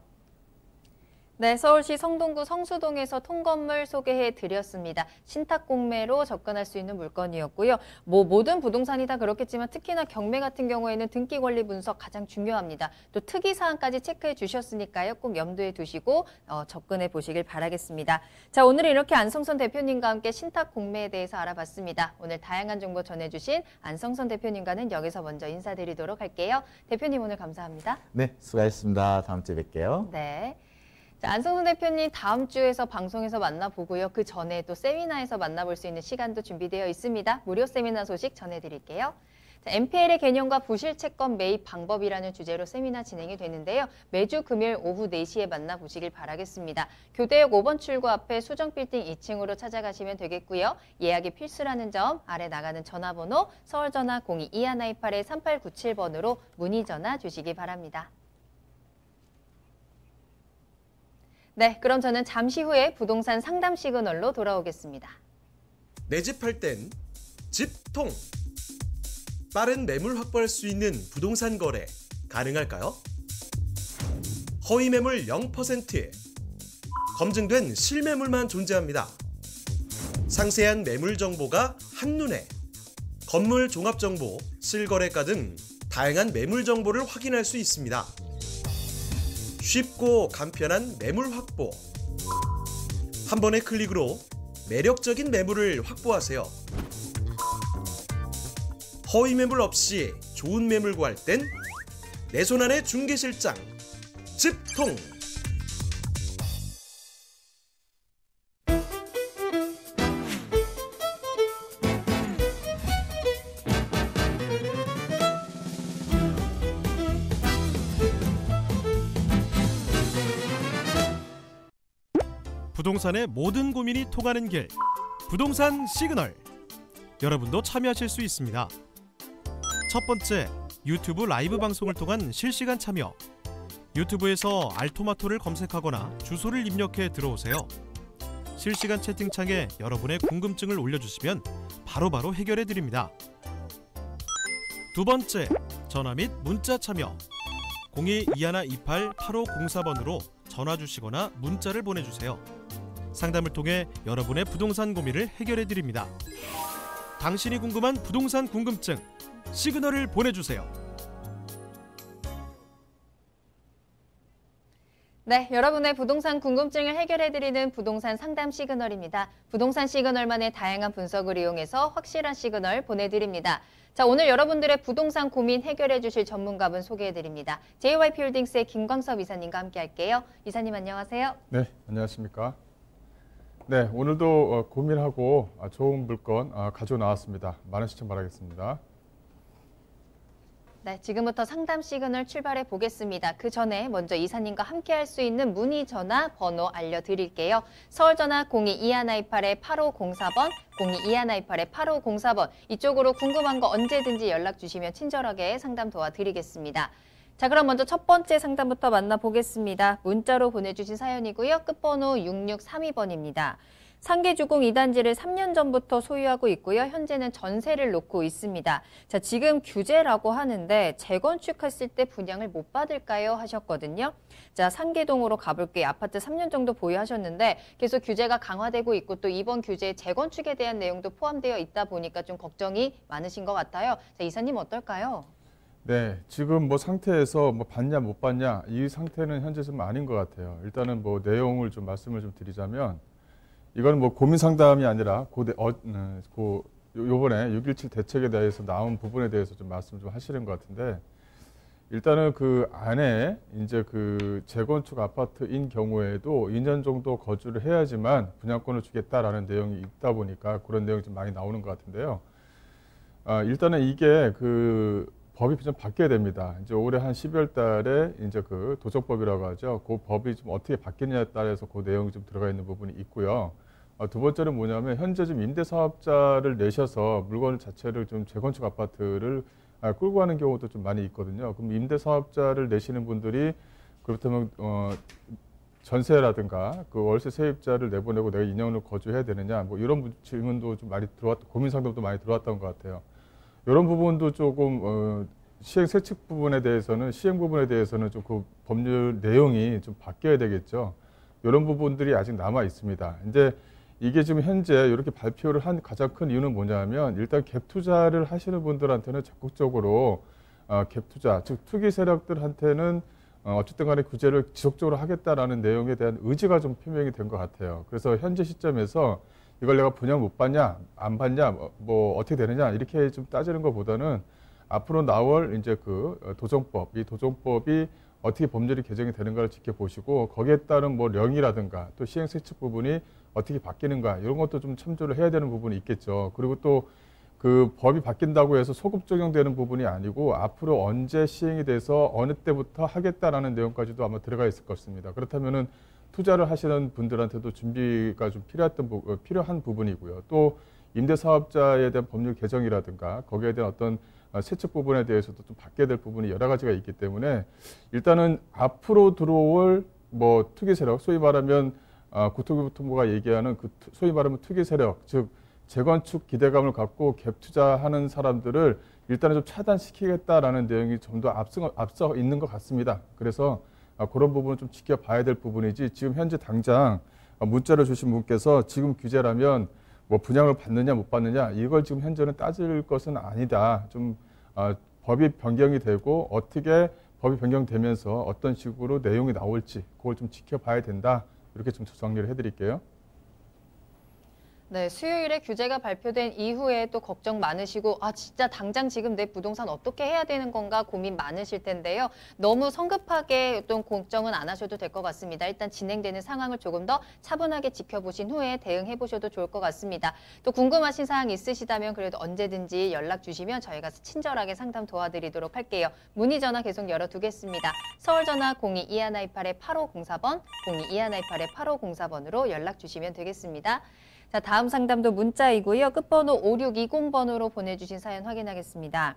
네, 서울시 성동구 성수동에서 통건물 소개해 드렸습니다. 신탁공매로 접근할 수 있는 물건이었고요. 모든 부동산이 다 그렇겠지만 특히나 경매 같은 경우에는 등기 권리 분석 가장 중요합니다. 또 특이사항까지 체크해 주셨으니까요. 꼭 염두에 두시고 접근해 보시길 바라겠습니다. 자, 오늘은 이렇게 안성선 대표님과 함께 신탁공매에 대해서 알아봤습니다. 오늘 다양한 정보 전해주신 안성선 대표님과는 여기서 먼저 인사드리도록 할게요. 대표님 오늘 감사합니다. 네, 수고하셨습니다. 다음 주에 뵐게요. 네. 자, 안성선 대표님 다음 주에서 방송에서 만나보고요. 그 전에 또 세미나에서 만나볼 수 있는 시간도 준비되어 있습니다. 무료 세미나 소식 전해드릴게요. 자, NPL의 개념과 부실채권 매입 방법이라는 주제로 세미나 진행이 되는데요. 매주 금요일 오후 4시에 만나보시길 바라겠습니다. 교대역 5번 출구 앞에 수정빌딩 2층으로 찾아가시면 되겠고요. 예약이 필수라는 점, 아래 나가는 전화번호 서울전화 02-2128-3897번으로 문의 전화 주시기 바랍니다. 네, 그럼 저는 잠시 후에 부동산 상담 시그널로 돌아오겠습니다. 내 집 팔 땐 집통! 빠른 매물 확보할 수 있는 부동산 거래 가능할까요? 허위 매물 0%에 검증된 실매물만 존재합니다. 상세한 매물 정보가 한눈에 건물 종합 정보, 실거래가 등 다양한 매물 정보를 확인할 수 있습니다. 쉽고 간편한 매물 확보. 한 번의 클릭으로 매력적인 매물을 확보하세요. 허위 매물 없이 좋은 매물 구할 땐 내 손 안의 중개실장 집통. 부동산의 모든 고민이 통하는 길, 부동산 시그널. 여러분도 참여하실 수 있습니다. 첫 번째, 유튜브 라이브 방송을 통한 실시간 참여. 유튜브에서 알토마토를 검색하거나 주소를 입력해 들어오세요. 실시간 채팅창에 여러분의 궁금증을 올려주시면 바로바로 해결해 드립니다. 두 번째, 전화 및 문자 참여. 02-2128-8504번으로 전화 주시거나 문자를 보내주세요. 상담을 통해 여러분의 부동산 고민을 해결해 드립니다. 당신이 궁금한 부동산 궁금증, 시그널을 보내주세요. 네, 여러분의 부동산 궁금증을 해결해드리는 부동산 상담 시그널입니다. 부동산 시그널만의 다양한 분석을 이용해서 확실한 시그널 보내드립니다. 자, 오늘 여러분들의 부동산 고민 해결해 주실 전문가분 소개해드립니다. JYP홀딩스의 김광섭 이사님과 함께 할게요. 이사님 안녕하세요. 네, 안녕하십니까. 네, 오늘도 고민하고 좋은 물건 가지고 나왔습니다. 많은 시청 바라겠습니다. 네, 지금부터 상담 시그널 출발해 보겠습니다. 그 전에 먼저 이사님과 함께 할 수 있는 문의 전화 번호 알려드릴게요. 서울전화 02-2128-8504번, 02-2128-8504번. 이쪽으로 궁금한 거 언제든지 연락 주시면 친절하게 상담 도와드리겠습니다. 자, 그럼 먼저 첫 번째 상담부터 만나보겠습니다. 문자로 보내주신 사연이고요. 끝번호 6632번입니다. 상계주공 2단지를 3년 전부터 소유하고 있고요. 현재는 전세를 놓고 있습니다. 자, 지금 규제라고 하는데 재건축했을 때 분양을 못 받을까요? 하셨거든요. 자, 상계동으로 가볼게요. 아파트 3년 정도 보유하셨는데 계속 규제가 강화되고 있고 또 이번 규제에 재건축에 대한 내용도 포함되어 있다 보니까 좀 걱정이 많으신 것 같아요. 자, 이사님 어떨까요? 네, 지금 상태에서 받냐 못 받냐 이 상태는 현재 좀 아닌 것 같아요. 일단은 내용을 좀 말씀을 좀 드리자면 이건 고민 상담이 아니라 요번에 6.17 대책에 대해서 나온 부분에 대해서 좀 말씀 좀 하시는 것 같은데 일단은 그 안에 이제 그 재건축 아파트인 경우에도 2년 정도 거주를 해야지만 분양권을 주겠다라는 내용이 있다 보니까 그런 내용이 좀 많이 나오는 것 같은데요. 일단은 이게 그 법이 좀 바뀌어야 됩니다. 이제 올해 한 12월 달에 이제 그 도적법이라고 하죠. 그 법이 좀 어떻게 바뀌느냐에 따라서 그 내용이 좀 들어가 있는 부분이 있고요. 두 번째는 뭐냐면 현재 좀 임대사업자를 내셔서 물건 자체를 좀 재건축 아파트를 끌고 가는 경우도 좀 많이 있거든요. 그럼 임대사업자를 내시는 분들이 그렇다면 전세라든가 그 월세 세입자를 내보내고 내가 2년을 거주해야 되느냐 이런 질문도 좀 많이 고민 상담도 많이 들어왔던 것 같아요. 이런 부분도 조금 시행 세칙 부분에 대해서는 시행 부분에 대해서는 좀 그 법률 내용이 좀 바뀌어야 되겠죠. 이런 부분들이 아직 남아 있습니다. 이제 이게 지금 현재 이렇게 발표를 한 가장 큰 이유는 뭐냐면 일단 갭 투자를 하시는 분들한테는 적극적으로 갭 투자, 즉 투기 세력들한테는 어쨌든 간에 규제를 지속적으로 하겠다라는 내용에 대한 의지가 좀 표명이 된 것 같아요. 그래서 현재 시점에서 이걸 내가 분양 못 받냐, 안 받냐, 뭐 어떻게 되느냐 이렇게 좀 따지는 것보다는 앞으로 나올 이제 그 도정법, 이 도정법이 어떻게 법률이 개정이 되는가를 지켜보시고 거기에 따른 뭐 령이라든가 또 시행세칙 부분이 어떻게 바뀌는가 이런 것도 좀 참조를 해야 되는 부분이 있겠죠. 그리고 또 그 법이 바뀐다고 해서 소급 적용되는 부분이 아니고 앞으로 언제 시행이 돼서 어느 때부터 하겠다라는 내용까지도 아마 들어가 있을 것입니다. 그렇다면은 투자를 하시는 분들한테도 준비가 좀 필요한 부분이고요. 또 임대사업자에 대한 법률 개정이라든가 거기에 대한 어떤 세칙 부분에 대해서도 좀 바뀌어야 될 부분이 여러 가지가 있기 때문에 일단은 앞으로 들어올 뭐 투기 세력, 소위 말하면 국토교통부가 얘기하는 그 소위 말하면 투기 세력, 즉 재건축 기대감을 갖고 갭 투자하는 사람들을 일단은 좀 차단시키겠다라는 내용이 좀 더 앞서 있는 것 같습니다. 그래서 그런 부분은 좀 지켜봐야 될 부분이지 지금 현재 당장 문자를 주신 분께서 지금 규제라면 뭐 분양을 받느냐 못 받느냐 이걸 지금 현재는 따질 것은 아니다. 좀 법이 변경이 되고 어떻게 법이 변경되면서 어떤 식으로 내용이 나올지 그걸 좀 지켜봐야 된다. 이렇게 좀 정리를 해드릴게요. 네, 수요일에 규제가 발표된 이후에 또 걱정 많으시고 진짜 당장 지금 내 부동산 어떻게 해야 되는 건가 고민 많으실 텐데요. 너무 성급하게 어떤 걱정은 안 하셔도 될 것 같습니다. 일단 진행되는 상황을 조금 더 차분하게 지켜보신 후에 대응해 보셔도 좋을 것 같습니다. 또 궁금하신 사항 있으시다면 그래도 언제든지 연락 주시면 저희가 친절하게 상담 도와드리도록 할게요. 문의 전화 계속 열어두겠습니다. 서울 전화 022128-8504번, 022128-8504번으로 연락 주시면 되겠습니다. 자, 다음 상담도 문자이고요. 끝번호 5620번으로 보내주신 사연 확인하겠습니다.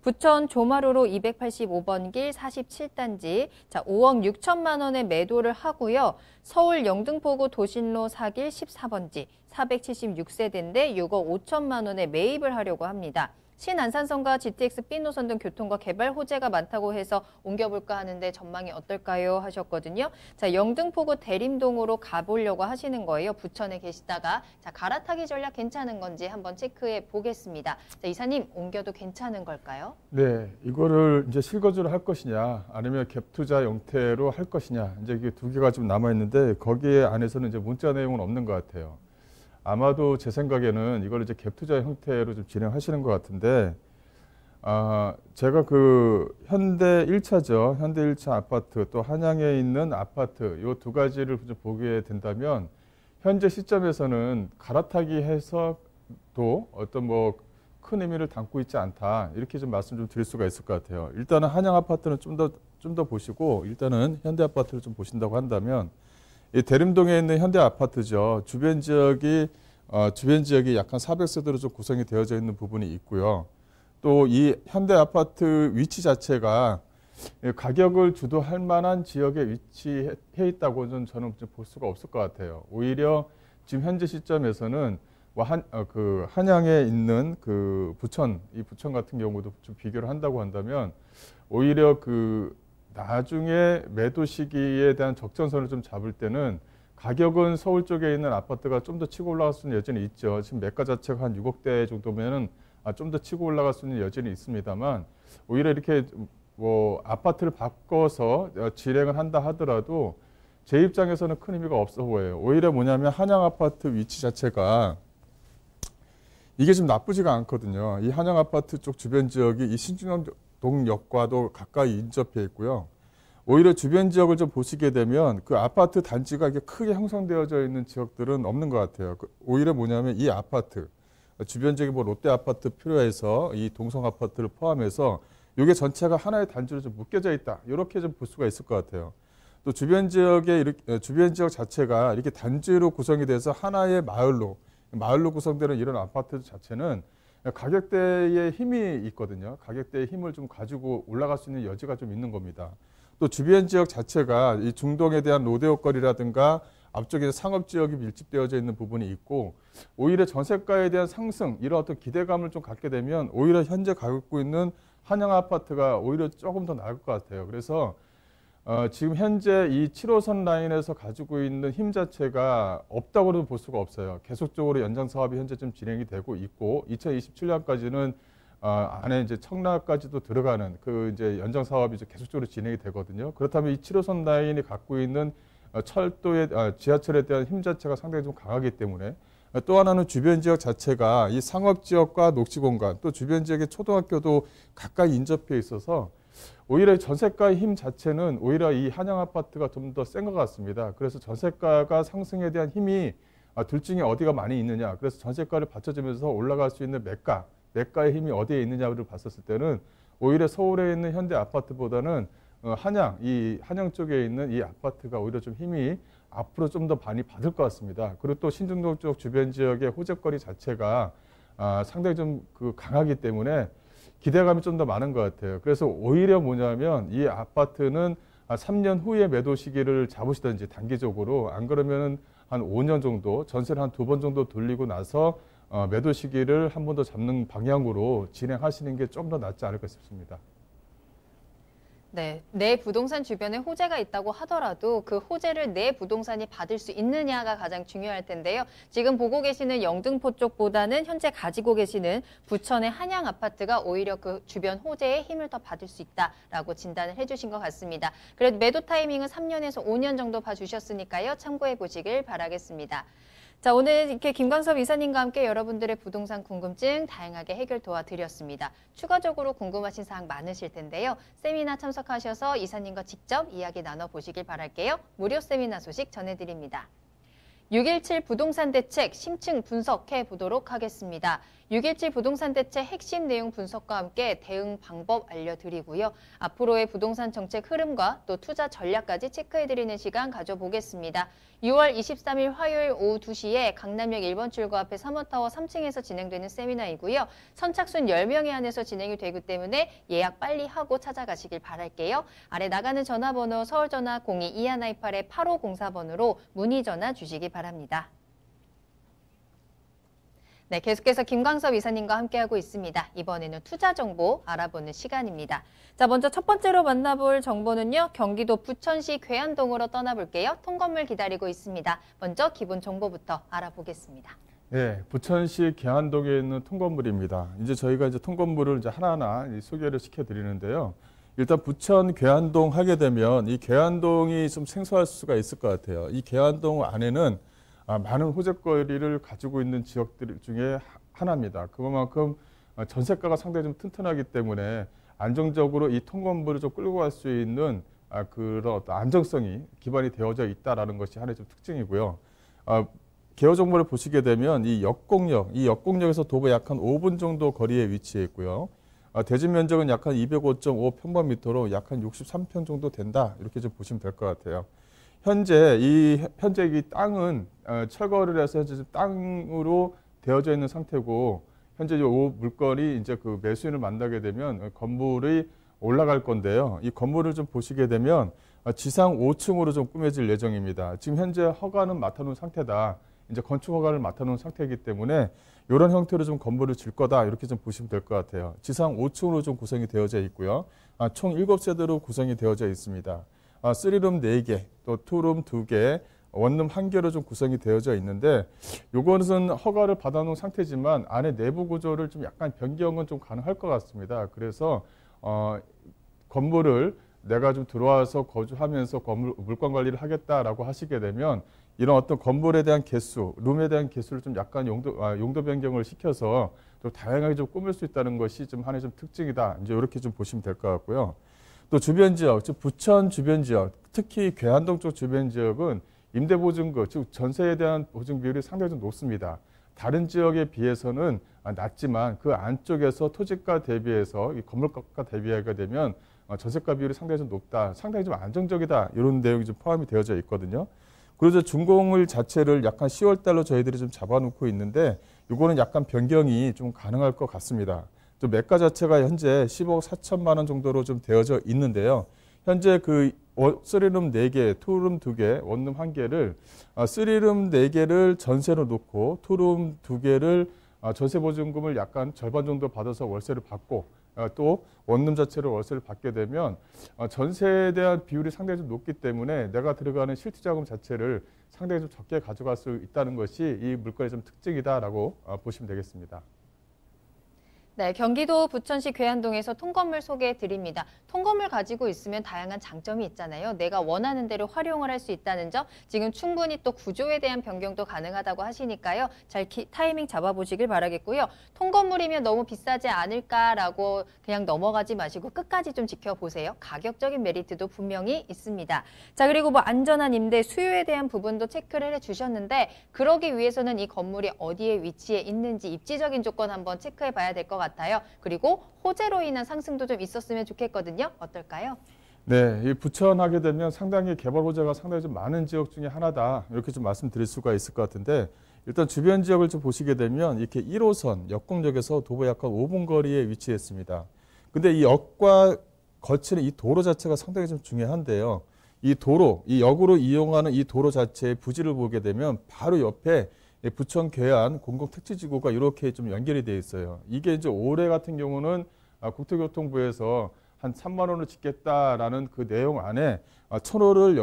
부천 조마로로 285번 길 47단지, 자, 5억 6천만 원에 매도를 하고요. 서울 영등포구 도신로 4길 14번지, 476세대인데 6억 5천만 원에 매입을 하려고 합니다. 신안산선과 GTX B노선 등 교통과 개발 호재가 많다고 해서 옮겨볼까 하는데 전망이 어떨까요? 하셨거든요. 자, 영등포구 대림동으로 가보려고 하시는 거예요. 부천에 계시다가. 자, 갈아타기 전략 괜찮은 건지 한번 체크해 보겠습니다. 자, 이사님, 옮겨도 괜찮은 걸까요? 네, 이거를 이제 실거주를 할 것이냐 아니면 갭 투자 형태로 할 것이냐 이제 이게 두 개가 좀 남아 있는데 거기에 안에서는 이제 문자 내용은 없는 것 같아요. 아마도 제 생각에는 이걸 이제 갭 투자 형태로 좀 진행하시는 것 같은데, 제가 그 현대 1차죠. 현대 1차 아파트 또 한양에 있는 아파트 이 두 가지를 좀 보게 된다면 현재 시점에서는 갈아타기 해서 또 어떤 뭐 큰 의미를 담고 있지 않다. 이렇게 좀 말씀 좀 드릴 수가 있을 것 같아요. 일단은 한양 아파트는 좀 더 보시고 일단은 현대 아파트를 좀 보신다고 한다면 이 대림동에 있는 현대 아파트죠. 주변 지역이 약 한 400세대로 좀 구성이 되어져 있는 부분이 있고요. 또 이 현대 아파트 위치 자체가 가격을 주도할 만한 지역에 위치해 있다고는 저는 볼 수가 없을 것 같아요. 오히려 지금 현재 시점에서는 한양에 있는 그 부천 같은 경우도 좀 비교를 한다고 한다면 오히려 그 나중에 매도 시기에 대한 적정선을 좀 잡을 때는 가격은 서울 쪽에 있는 아파트가 좀 더 치고 올라갈 수는 여전히 있죠. 지금 매가 자체가 한 6억대 정도면은 좀 더 치고 올라갈 수는 여전히 있습니다만 오히려 이렇게 뭐 아파트를 바꿔서 진행을 한다 하더라도 제 입장에서는 큰 의미가 없어 보여요. 오히려 뭐냐면 한양 아파트 위치 자체가 이게 좀 나쁘지가 않거든요. 이 한양 아파트 쪽 주변 지역이 이 신중동역과도 가까이 인접해 있고요. 오히려 주변 지역을 좀 보시게 되면 그 아파트 단지가 이렇게 크게 형성되어져 있는 지역들은 없는 것 같아요. 오히려 뭐냐면 이 아파트, 주변 지역이 뭐 롯데 아파트 필요해서 이 동성 아파트를 포함해서 이게 전체가 하나의 단지로 좀 묶여져 있다. 이렇게 좀 볼 수가 있을 것 같아요. 또 주변 지역 자체가 이렇게 단지로 구성이 돼서 하나의 마을로 구성되는 이런 아파트 자체는 가격대의 힘이 있거든요. 가격대의 힘을 좀 가지고 올라갈 수 있는 여지가 좀 있는 겁니다. 또 주변 지역 자체가 이 중동에 대한 로데오거리라든가 앞쪽에 상업지역이 밀집되어져 있는 부분이 있고 오히려 전세가에 대한 상승 이런 어떤 기대감을 좀 갖게 되면 오히려 현재 갖고 있는 한양 아파트가 오히려 조금 더 나을 것 같아요. 그래서 지금 현재 이 7호선 라인에서 가지고 있는 힘 자체가 없다고도 볼 수가 없어요. 계속적으로 연장 사업이 현재 좀 진행이 되고 있고 2027년까지는 안에 이제 청라까지도 들어가는 그 이제 연장 사업이 이제 계속적으로 진행이 되거든요. 그렇다면 이 7호선 라인이 갖고 있는 철도의 지하철에 대한 힘 자체가 상당히 좀 강하기 때문에 또 하나는 주변 지역 자체가 이 상업 지역과 녹지 공간 또 주변 지역의 초등학교도 가까이 인접해 있어서 오히려 전세가의 힘 자체는 오히려 이 한양 아파트가 좀 더 센 것 같습니다. 그래서 전세가가 상승에 대한 힘이 둘 중에 어디가 많이 있느냐. 그래서 전세가를 받쳐주면서 올라갈 수 있는 매가의 힘이 어디에 있느냐를 봤었을 때는 오히려 서울에 있는 현대 아파트보다는 한양 쪽에 있는 이 아파트가 오히려 좀 힘이 앞으로 좀 더 많이 받을 것 같습니다. 그리고 또 신중동 쪽 주변 지역의 호재거리 자체가 상당히 좀 강하기 때문에 기대감이 좀 더 많은 것 같아요. 그래서 오히려 뭐냐면 이 아파트는 3년 후에 매도 시기를 잡으시든지 단기적으로 안 그러면은 한 5년 정도 전세를 한 2번 정도 돌리고 나서 매도 시기를 한 번 더 잡는 방향으로 진행하시는 게 좀 더 낫지 않을까 싶습니다. 네, 내 부동산 주변에 호재가 있다고 하더라도 그 호재를 내 부동산이 받을 수 있느냐가 가장 중요할 텐데요. 지금 보고 계시는 영등포 쪽보다는 현재 가지고 계시는 부천의 한양 아파트가 오히려 그 주변 호재에 힘을 더 받을 수 있다라고 진단을 해주신 것 같습니다. 그래도 매도 타이밍은 3년에서 5년 정도 봐주셨으니까요. 참고해 보시길 바라겠습니다. 자, 오늘 이렇게 김광섭 이사님과 함께 여러분들의 부동산 궁금증 다양하게 해결 도와드렸습니다. 추가적으로 궁금하신 사항 많으실 텐데요. 세미나 참석하셔서 이사님과 직접 이야기 나눠보시길 바랄게요. 무료 세미나 소식 전해드립니다. 6.17 부동산 대책 심층 분석해 보도록 하겠습니다. 6.17 부동산 대책 핵심 내용 분석과 함께 대응 방법 알려드리고요. 앞으로의 부동산 정책 흐름과 또 투자 전략까지 체크해드리는 시간 가져보겠습니다. 6월 23일 화요일 오후 2시에 강남역 1번 출구 앞에 3호타워 3층에서 진행되는 세미나이고요. 선착순 10명에 한해서 진행이 되기 때문에 예약 빨리 하고 찾아가시길 바랄게요. 아래 나가는 전화번호 서울전화 02-2128-8504번으로 문의 전화 주시기 바랍니다. 네, 계속해서 김광섭 이사님과 함께하고 있습니다. 이번에는 투자 정보 알아보는 시간입니다. 자, 먼저 첫 번째로 만나볼 정보는요. 경기도 부천시 괴안동으로 떠나볼게요. 통건물 기다리고 있습니다. 먼저 기본 정보부터 알아보겠습니다. 네, 부천시 괴안동에 있는 통건물입니다. 이제 저희가 통건물을 하나하나 소개를 시켜드리는데요. 일단 부천 괴안동 하게 되면 이 괴안동이 좀 생소할 수가 있을 것 같아요. 이 괴안동 안에는 많은 호재거리를 가지고 있는 지역들 중에 하나입니다. 그만큼 전세가가 상당히 좀 튼튼하기 때문에 안정적으로 이 통건물을 좀 끌고 갈 수 있는 그런 안정성이 기반이 되어져 있다라는 것이 하나의 좀 특징이고요. 개요 정보를 보시게 되면 이 역곡역에서 도보 약 한 5분 정도 거리에 위치해 있고요. 대지 면적은 약 한 205.5 평방미터로 약 한 63평 정도 된다. 이렇게 좀 보시면 될 것 같아요. 현재 이 땅은 철거를 해서 현재 땅으로 되어져 있는 상태고 현재 이 물건이 이제 그 매수인을 만나게 되면 건물이 올라갈 건데요. 이 건물을 좀 보시게 되면 지상 5층으로 좀 꾸며질 예정입니다. 지금 현재 허가는 맡아놓은 상태다. 이제 건축 허가를 맡아놓은 상태이기 때문에 이런 형태로 좀 건물을 질 거다. 이렇게 좀 보시면 될 것 같아요. 지상 5층으로 좀 구성이 되어져 있고요. 총 7세대로 구성이 되어져 있습니다. 3룸 4개, 또 2룸 2개, 원룸 1개로 좀 구성이 되어져 있는데 요거는 허가를 받아놓은 상태지만 안에 내부 구조를 좀 약간 변경은 좀 가능할 것 같습니다. 그래서 건물을 내가 좀 들어와서 거주하면서 물건 관리를 하겠다라고 하시게 되면 이런 어떤 건물에 대한 개수, 룸에 대한 개수를 좀 약간 용도 변경을 시켜서 좀 다양하게 좀 꾸밀 수 있다는 것이 좀 하나의 좀 특징이다. 이제 이렇게 좀 보시면 될 것 같고요. 또 주변 지역, 즉 부천 주변 지역, 특히 괴안동 쪽 주변 지역은 임대보증금, 즉 전세에 대한 보증 비율이 상당히 좀 높습니다. 다른 지역에 비해서는 낮지만 그 안쪽에서 토지가 대비해서 이 건물가 대비하게 되면 전세가 비율이 상당히 좀 높다, 상당히 좀 안정적이다 이런 내용이 좀 포함이 되어져 있거든요. 그래서 준공일 자체를 약간 10월 달로 저희들이 좀 잡아놓고 있는데 이거는 약간 변경이 좀 가능할 것 같습니다. 또 매가 자체가 현재 10억 4천만 원 정도로 좀 되어져 있는데요. 현재 그 3룸 4개, 2룸 2개, 원룸 1개를 3룸 4개를 전세로 놓고 2룸 2개를 전세 보증금을 약간 절반 정도 받아서 월세를 받고 또 원룸 자체로 월세를 받게 되면 전세에 대한 비율이 상당히 좀 높기 때문에 내가 들어가는 실투자금 자체를 상당히 좀 적게 가져갈 수 있다는 것이 이 물건의 좀 특징이다라고 보시면 되겠습니다. 네, 경기도 부천시 괴한동에서 통건물 소개해 드립니다. 통건물 가지고 있으면 다양한 장점이 있잖아요. 내가 원하는 대로 활용을 할 수 있다는 점, 지금 충분히 또 구조에 대한 변경도 가능하다고 하시니까요. 잘 타이밍 잡아보시길 바라겠고요. 통건물이면 너무 비싸지 않을까라고 그냥 넘어가지 마시고 끝까지 좀 지켜보세요. 가격적인 메리트도 분명히 있습니다. 자, 그리고 뭐 안전한 임대 수요에 대한 부분도 체크를 해주셨는데 그러기 위해서는 이 건물이 어디에 위치해 있는지 입지적인 조건 한번 체크해 봐야 될 것 같아요. 그리고 호재로 인한 상승도 좀 있었으면 좋겠거든요. 어떨까요? 네, 이 부천 하게 되면 상당히 개발 호재가 상당히 좀 많은 지역 중에 하나다. 이렇게 좀 말씀드릴 수가 있을 것 같은데 일단 주변 지역을 좀 보시게 되면 이렇게 1호선 역곡역에서 도보 약간 5분 거리에 위치했습니다. 근데 이 역과 거치는 이 도로 자체가 상당히 좀 중요한데요. 이 도로, 이 역으로 이용하는 이 도로 자체의 부지를 보게 되면 바로 옆에 부천 괴한 공공택지지구가 이렇게 좀 연결이 되어 있어요. 이게 이제 올해 같은 경우는 국토교통부에서 한 3만 원을 짓겠다라는 그 내용 안에 천호를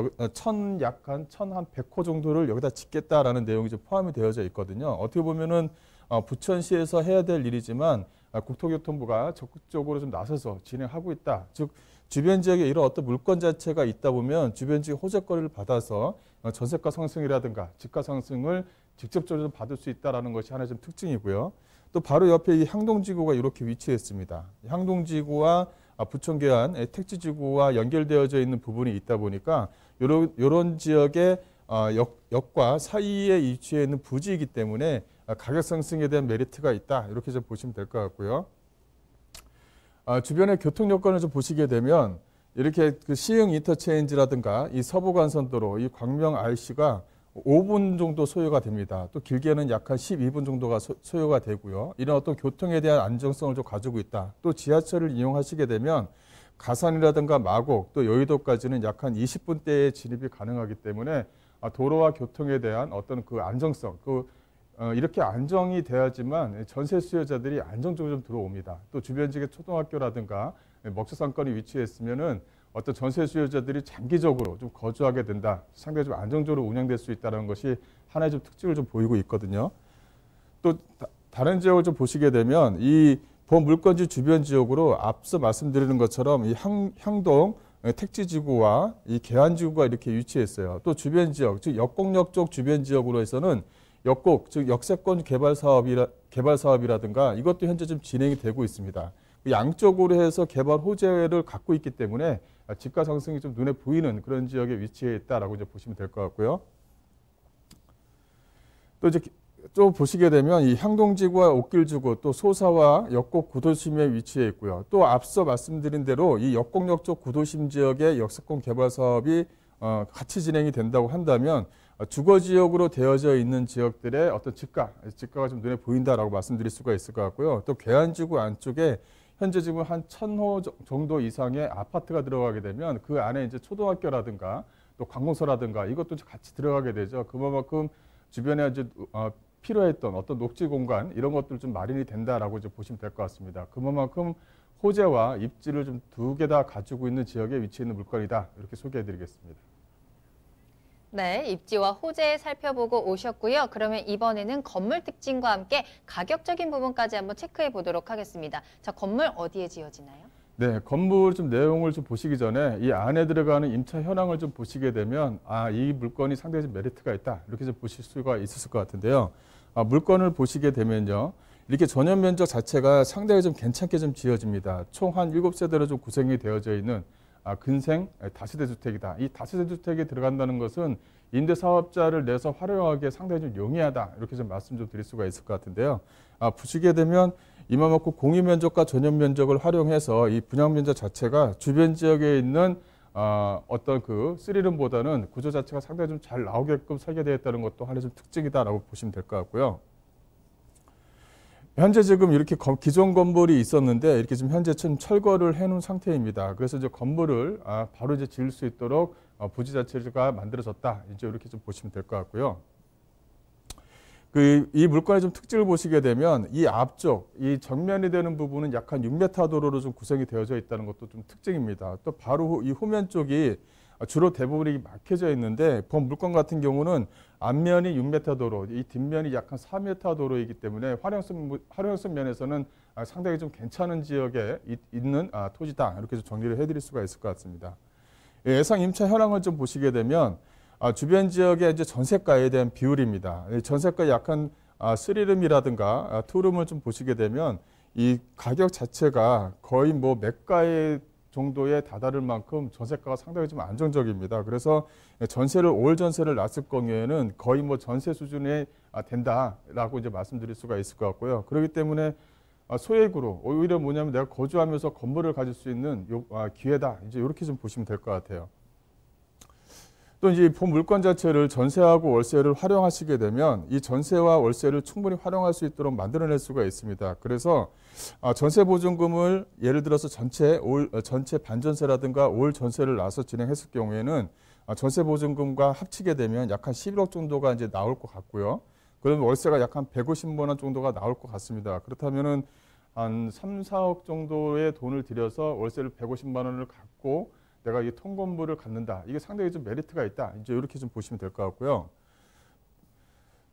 약 한 1,100호 정도를 여기다 짓겠다라는 내용이 좀 포함이 되어져 있거든요. 어떻게 보면은 부천시에서 해야 될 일이지만 국토교통부가 적극적으로 좀 나서서 진행하고 있다. 즉 주변 지역에 이런 어떤 물건 자체가 있다 보면 주변 지역 호재거리를 받아서 전세가 상승이라든가 집가 상승을 직접적으로 받을 수 있다는 것이 하나의 좀 특징이고요. 또 바로 옆에 이 향동지구가 이렇게 위치했습니다. 향동지구와 부천 괴한 택지지구와 연결되어져 있는 부분이 있다 보니까 이런 지역의 역과 사이에 위치해 있는 부지이기 때문에 가격 상승에 대한 메리트가 있다. 이렇게 좀 보시면 될 것 같고요. 주변의 교통 여건을 좀 보시게 되면 이렇게 그 시흥 인터체인지라든가 이 서부간선도로 이 광명 RC가 5분 정도 소요가 됩니다. 또 길게는 약 한 12분 정도가 소요가 되고요. 이런 어떤 교통에 대한 안정성을 좀 가지고 있다. 또 지하철을 이용하시게 되면 가산이라든가 마곡 또 여의도까지는 약 한 20분대에 진입이 가능하기 때문에 도로와 교통에 대한 어떤 그 안정성, 이렇게 안정이 돼야지만 전세 수요자들이 안정적으로 좀 들어옵니다. 또 주변 지역의 초등학교라든가 먹초상권이 위치했으면은 어떤 전세 수요자들이 장기적으로 좀 거주하게 된다. 상당히 좀 안정적으로 운영될 수 있다는 것이 하나의 좀 특징을 좀 보이고 있거든요. 또 다른 지역을 좀 보시게 되면 이 범물권지 주변 지역으로 앞서 말씀드리는 것처럼 이 향동 택지지구와 이 계안지구가 이렇게 위치했어요. 또 주변 지역, 즉 역곡역 쪽 주변 지역으로 해서는 역곡, 즉 역세권 개발 사업이라든가 이것도 현재 좀 진행이 되고 있습니다. 양쪽으로 해서 개발 호재를 갖고 있기 때문에 집가 상승이 좀 눈에 보이는 그런 지역에 위치해 있다라고 이제 보시면 될 것 같고요. 또 이제 좀 보시게 되면 이 향동지구와 옥길지구 또 소사와 역곡 구도심에 위치해 있고요. 또 앞서 말씀드린 대로 이 역곡역 쪽 구도심 지역의 역세권 개발 사업이 같이 진행이 된다고 한다면 주거 지역으로 되어져 있는 지역들의 어떤 집가가 좀 눈에 보인다라고 말씀드릴 수가 있을 것 같고요. 또 괴안지구 안쪽에 현재 지금 한 1,000호 정도 이상의 아파트가 들어가게 되면 그 안에 이제 초등학교라든가 또 관공서라든가 이것도 같이 들어가게 되죠. 그만큼 주변에 이제 필요했던 어떤 녹지 공간 이런 것들 좀 마련이 된다라고 이제 보시면 될 것 같습니다. 그만큼 호재와 입지를 좀 두 개 다 가지고 있는 지역에 위치해 있는 물건이다. 이렇게 소개해드리겠습니다. 네, 입지와 호재 살펴보고 오셨고요. 그러면 이번에는 건물 특징과 함께 가격적인 부분까지 한번 체크해 보도록 하겠습니다. 자, 건물 어디에 지어지나요? 네, 건물 좀 내용을 좀 보시기 전에 이 안에 들어가는 임차 현황을 좀 보시게 되면 이 물건이 상당히 좀 메리트가 있다. 이렇게 좀 보실 수가 있을 것 같은데요. 물건을 보시게 되면요. 이렇게 전용 면적 자체가 상당히 좀 괜찮게 좀 지어집니다. 총 한 7세대로 좀 구성이 되어져 있는 근생 다세대 주택이다. 이 다세대 주택에 들어간다는 것은 임대사업자를 내서 활용하기에 상당히 좀 용이하다. 이렇게 좀 말씀 좀 드릴 수가 있을 것 같은데요. 보시게 되면 이만큼 공유 면적과 전용 면적을 활용해서 이 분양 면적 자체가 주변 지역에 있는 어떤 그 3룸보다는 구조 자체가 상당히 좀 잘 나오게끔 설계되어 있다는 것도 하나의 좀 특징이다라고 보시면 될 것 같고요. 현재 지금 이렇게 기존 건물이 있었는데 이렇게 지금 현재 좀 철거를 해놓은 상태입니다. 그래서 이제 건물을 바로 이제 지을 수 있도록 부지 자체가 만들어졌다. 이제 이렇게 좀 보시면 될 것 같고요. 이 물건의 좀 특징을 보시게 되면 이 앞쪽, 이 정면이 되는 부분은 약 한 6m 도로로 좀 구성이 되어져 있다는 것도 좀 특징입니다. 또 바로 이 후면 쪽이 주로 대부분이 막혀져 있는데 본 물건 같은 경우는 앞면이 6m 도로, 이 뒷면이 약 한 4m 도로이기 때문에 활용성 면에서는 상당히 좀 괜찮은 지역에 있는 토지다. 이렇게 좀 정리를 해드릴 수가 있을 것 같습니다. 예상 임차 현황을 좀 보시게 되면 주변 지역의 이제 전세가에 대한 비율입니다. 전세가 약한 3룸이라든가 2룸을 좀 보시게 되면 이 가격 자체가 거의 뭐 매가의 정도에 다다를 만큼 전세가가 상당히 좀 안정적입니다. 그래서 올 전세를 놨을 경우에는 거의 뭐 전세 수준에 된다라고 이제 말씀드릴 수가 있을 것 같고요. 그렇기 때문에 소액으로 오히려 뭐냐면 내가 거주하면서 건물을 가질 수 있는 기회다. 이제 이렇게 좀 보시면 될 것 같아요. 또 이제 본 물건 자체를 전세하고 월세를 활용하시게 되면 이 전세와 월세를 충분히 활용할 수 있도록 만들어낼 수가 있습니다. 그래서 전세 보증금을 예를 들어서 전체 반전세라든가 올 전세를 놔서 진행했을 경우에는 전세 보증금과 합치게 되면 약 한 11억 정도가 이제 나올 것 같고요. 그러면 월세가 약 한 150만 원 정도가 나올 것 같습니다. 그렇다면은 한 3, 4억 정도의 돈을 들여서 월세를 150만 원을 갖고 내가 이 통건물을 갖는다. 이게 상당히 좀 메리트가 있다. 이제 이렇게 좀 보시면 될 것 같고요.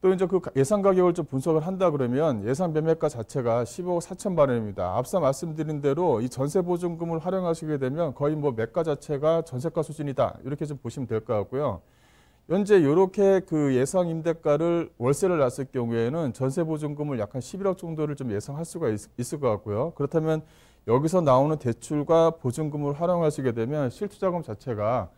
또 이제 그 예상 가격을 좀 분석을 한다 그러면 예상 매매가 자체가 15억 4천만 원입니다. 앞서 말씀드린 대로 이 전세 보증금을 활용하시게 되면 거의 뭐 매가 자체가 전세가 수준이다. 이렇게 좀 보시면 될 것 같고요. 현재 이렇게 그 예상 임대가를 월세를 놨을 경우에는 전세 보증금을 약 한 11억 정도를 좀 예상할 수가 있을 것 같고요. 그렇다면 여기서 나오는 대출과 보증금을 활용하시게 되면 실투자금 자체가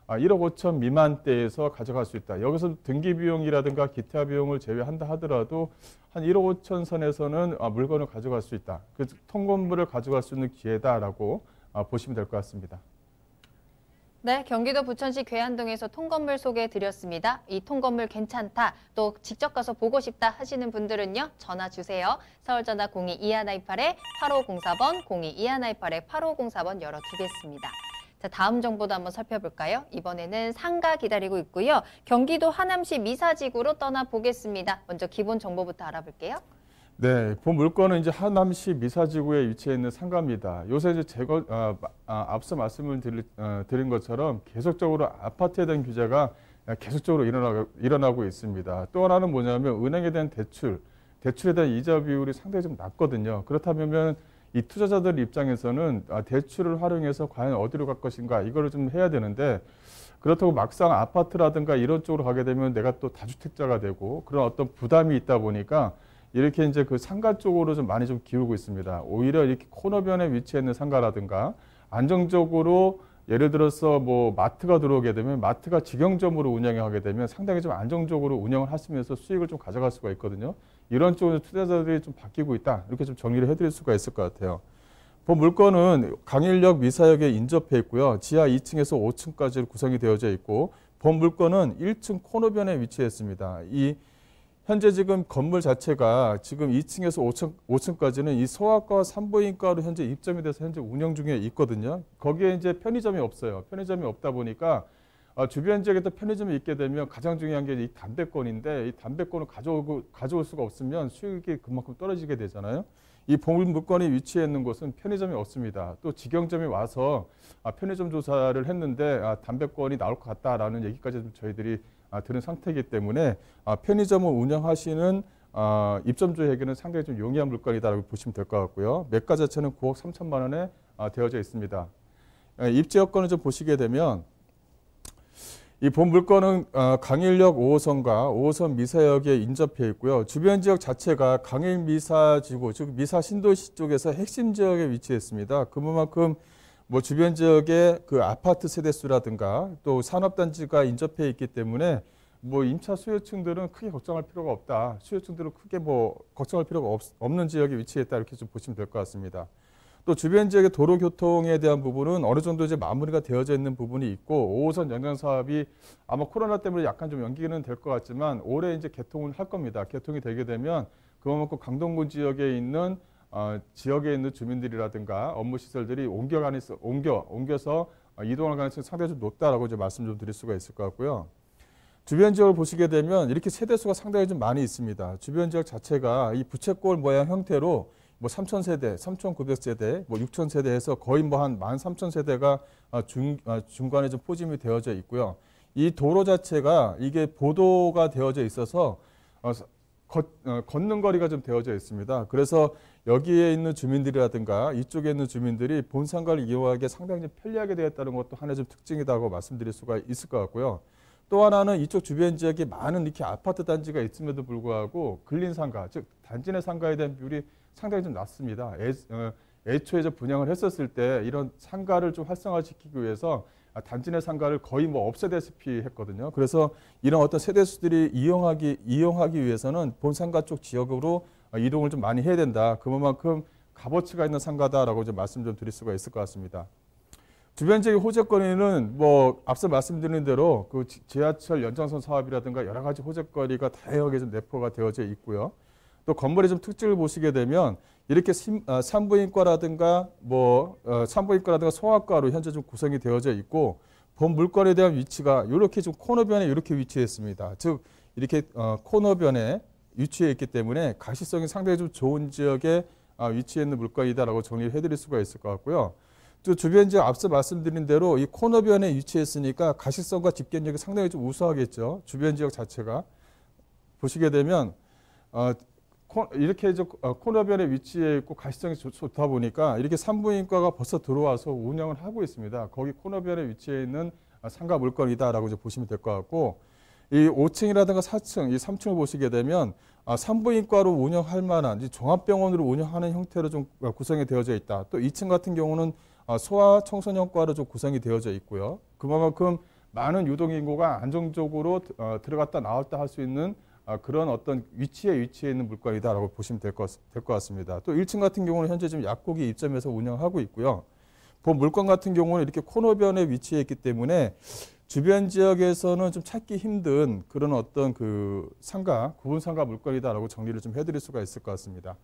1억 5천 미만대에서 가져갈 수 있다. 여기서 등기 비용이라든가 기타 비용을 제외한다 하더라도 한 1억 5천 선에서는 물건을 가져갈 수 있다. 그 통건물을 가져갈 수 있는 기회다라고 보시면 될 것 같습니다. 네, 경기도 부천시 괴안동에서 통건물 소개해 드렸습니다. 이 통건물 괜찮다, 또 직접 가서 보고 싶다 하시는 분들은요, 전화 주세요. 서울전화 02-2128-8504번, 02-2128-8504번 열어두겠습니다. 자, 다음 정보도 한번 살펴볼까요? 이번에는 상가 기다리고 있고요. 경기도 하남시 미사지구로 떠나보겠습니다. 먼저 기본 정보부터 알아볼게요. 네, 본 물건은 이제 하남시 미사지구에 위치해 있는 상가입니다. 요새 이제 앞서 말씀을 드린 것처럼 계속적으로 아파트에 대한 규제가 계속적으로 일어나고 있습니다. 또 하나는 뭐냐면 은행에 대한 대출에 대한 이자 비율이 상당히 좀 낮거든요. 그렇다면 이 투자자들 입장에서는 대출을 활용해서 과연 어디로 갈 것인가 이거를 좀 해야 되는데 그렇다고 막상 아파트라든가 이런 쪽으로 가게 되면 내가 또 다주택자가 되고 그런 어떤 부담이 있다 보니까 이렇게 이제 그 상가 쪽으로 좀 많이 좀 기울고 있습니다. 오히려 이렇게 코너변에 위치해 있는 상가라든가 안정적으로 예를 들어서 뭐 마트가 들어오게 되면 마트가 직영점으로 운영하게 되면 상당히 좀 안정적으로 운영을 하시면서 수익을 좀 가져갈 수가 있거든요. 이런 쪽으로 투자자들이 좀 바뀌고 있다. 이렇게 좀 정리를 해드릴 수가 있을 것 같아요. 본 물건은 강일역 미사역에 인접해 있고요. 지하 2층에서 5층까지 구성이 되어져 있고 본 물건은 1층 코너변에 위치했습니다. 현재 지금 건물 자체가 지금 2층에서 5층까지는 이 소아과와 산부인과로 현재 입점이 돼서 현재 운영 중에 있거든요. 거기에 이제 편의점이 없어요. 편의점이 없다 보니까 주변 지역에도 편의점이 있게 되면 가장 중요한 게 이 담배권인데 이 담배권을 가져올 수가 없으면 수익이 그만큼 떨어지게 되잖아요. 이 보물 물건이 위치해 있는 곳은 편의점이 없습니다. 또 직영점이 와서 편의점 조사를 했는데 담배권이 나올 것 같다라는 얘기까지 저희들이 들은 상태이기 때문에 편의점을 운영하시는 입점주에게는 상당히 좀 용이한 물건이다라고 보시면 될 것 같고요. 매가 자체는 9억 3천만 원에 되어져 있습니다. 입지 여건을 좀 보시게 되면 이 본 물건은 강일역 5호선과 5호선 미사역에 인접해 있고요. 주변 지역 자체가 강일 미사지구, 즉 미사 신도시 쪽에서 핵심 지역에 위치했습니다. 그만큼 뭐 주변 지역의 그 아파트 세대수라든가 또 산업단지가 인접해 있기 때문에 뭐 임차 수요층들은 크게 걱정할 필요가 없다. 수요층들은 크게 뭐 걱정할 필요가 없는 지역에 위치했다. 이렇게 좀 보시면 될 것 같습니다. 또 주변 지역의 도로 교통에 대한 부분은 어느 정도 이제 마무리가 되어져 있는 부분이 있고 5호선 연장 사업이 아마 코로나 때문에 약간 좀 연기는 될 것 같지만 올해 이제 개통을 할 겁니다. 개통이 되게 되면 그만큼 강동구 지역에 있는 지역에 있는 주민들이라든가 업무 시설들이 옮겨서 이동할 가능성이 상당히 좀 높다라고 이제 말씀 좀 드릴 수가 있을 것 같고요. 주변 지역을 보시게 되면 이렇게 세대수가 상당히 좀 많이 있습니다. 주변 지역 자체가 이 부채꼴 모양 형태로 뭐 3,000세대, 3,900세대, 뭐 6,000세대 해서 거의 뭐 한 13,000세대가 중간에 좀 포짐이 되어져 있고요. 이 도로 자체가 이게 보도가 되어져 있어서 걷는 거리가 좀 되어져 있습니다. 그래서 여기에 있는 주민들이라든가 이쪽에 있는 주민들이 본상가를 이용하기에 상당히 좀 편리하게 되었다는 것도 하나의 좀 특징이라고 말씀드릴 수가 있을 것 같고요. 또 하나는 이쪽 주변 지역에 많은 이렇게 아파트 단지가 있음에도 불구하고 근린 상가, 즉 단지 내 상가에 대한 비율이 상당히 좀 낮습니다. 애초에 분양을 했었을 때 이런 상가를 좀 활성화시키기 위해서 단지 내 상가를 거의 뭐 없애다시피 했거든요. 그래서 이런 어떤 세대수들이 이용하기 위해서는 본상가 쪽 지역으로 이동을 좀 많이 해야 된다. 그만큼 값어치가 있는 상가다라고 좀 말씀 좀 드릴 수가 있을 것 같습니다. 주변 지역 호재거리는 뭐 앞서 말씀드린 대로 그 지하철 연장선 사업이라든가 여러 가지 호재거리가 다양하게 좀 내포가 되어져 있고요. 또 건물의 좀 특징을 보시게 되면 이렇게 산부인과라든가 산부인과라든가 소아과로 현재 좀 구성이 되어져 있고 본 물건에 대한 위치가 이렇게 좀 코너변에 이렇게 위치했습니다. 즉 이렇게 코너변에 위치해 있기 때문에 가시성이 상당히 좀 좋은 지역에 위치해 있는 물건이다라고 정리를 해드릴 수가 있을 것 같고요. 또 주변 지역 앞서 말씀드린 대로 이 코너변에 위치했으니까 가시성과 집견력이 상당히 좀 우수하겠죠. 주변 지역 자체가 보시게 되면 이렇게 코너변에 위치해 있고 가시성이 좋다 보니까 이렇게 산부인과가 벌써 들어와서 운영을 하고 있습니다. 거기 코너변에 위치해 있는 상가 물건이다라고 이제 보시면 될 것 같고 이 5층이라든가 4층, 이 3층을 보시게 되면 산부인과로 운영할 만한 종합병원으로 운영하는 형태로 좀 구성이 되어져 있다. 또 2층 같은 경우는 소아 청소년과로 좀 구성이 되어져 있고요. 그만큼 많은 유동인구가 안정적으로 들어갔다 나왔다 할 수 있는 그런 어떤 위치에 있는 물건이다라고 보시면 될 것 같습니다. 또 1층 같은 경우는 현재 지금 약국이 입점해서 운영하고 있고요. 본 물건 같은 경우는 이렇게 코너변에 위치해 있기 때문에 주변 지역에서는 좀 찾기 힘든 그런 어떤 그 구분 상가 물건이다라고 정리를 좀 해드릴 수가 있을 것 같습니다.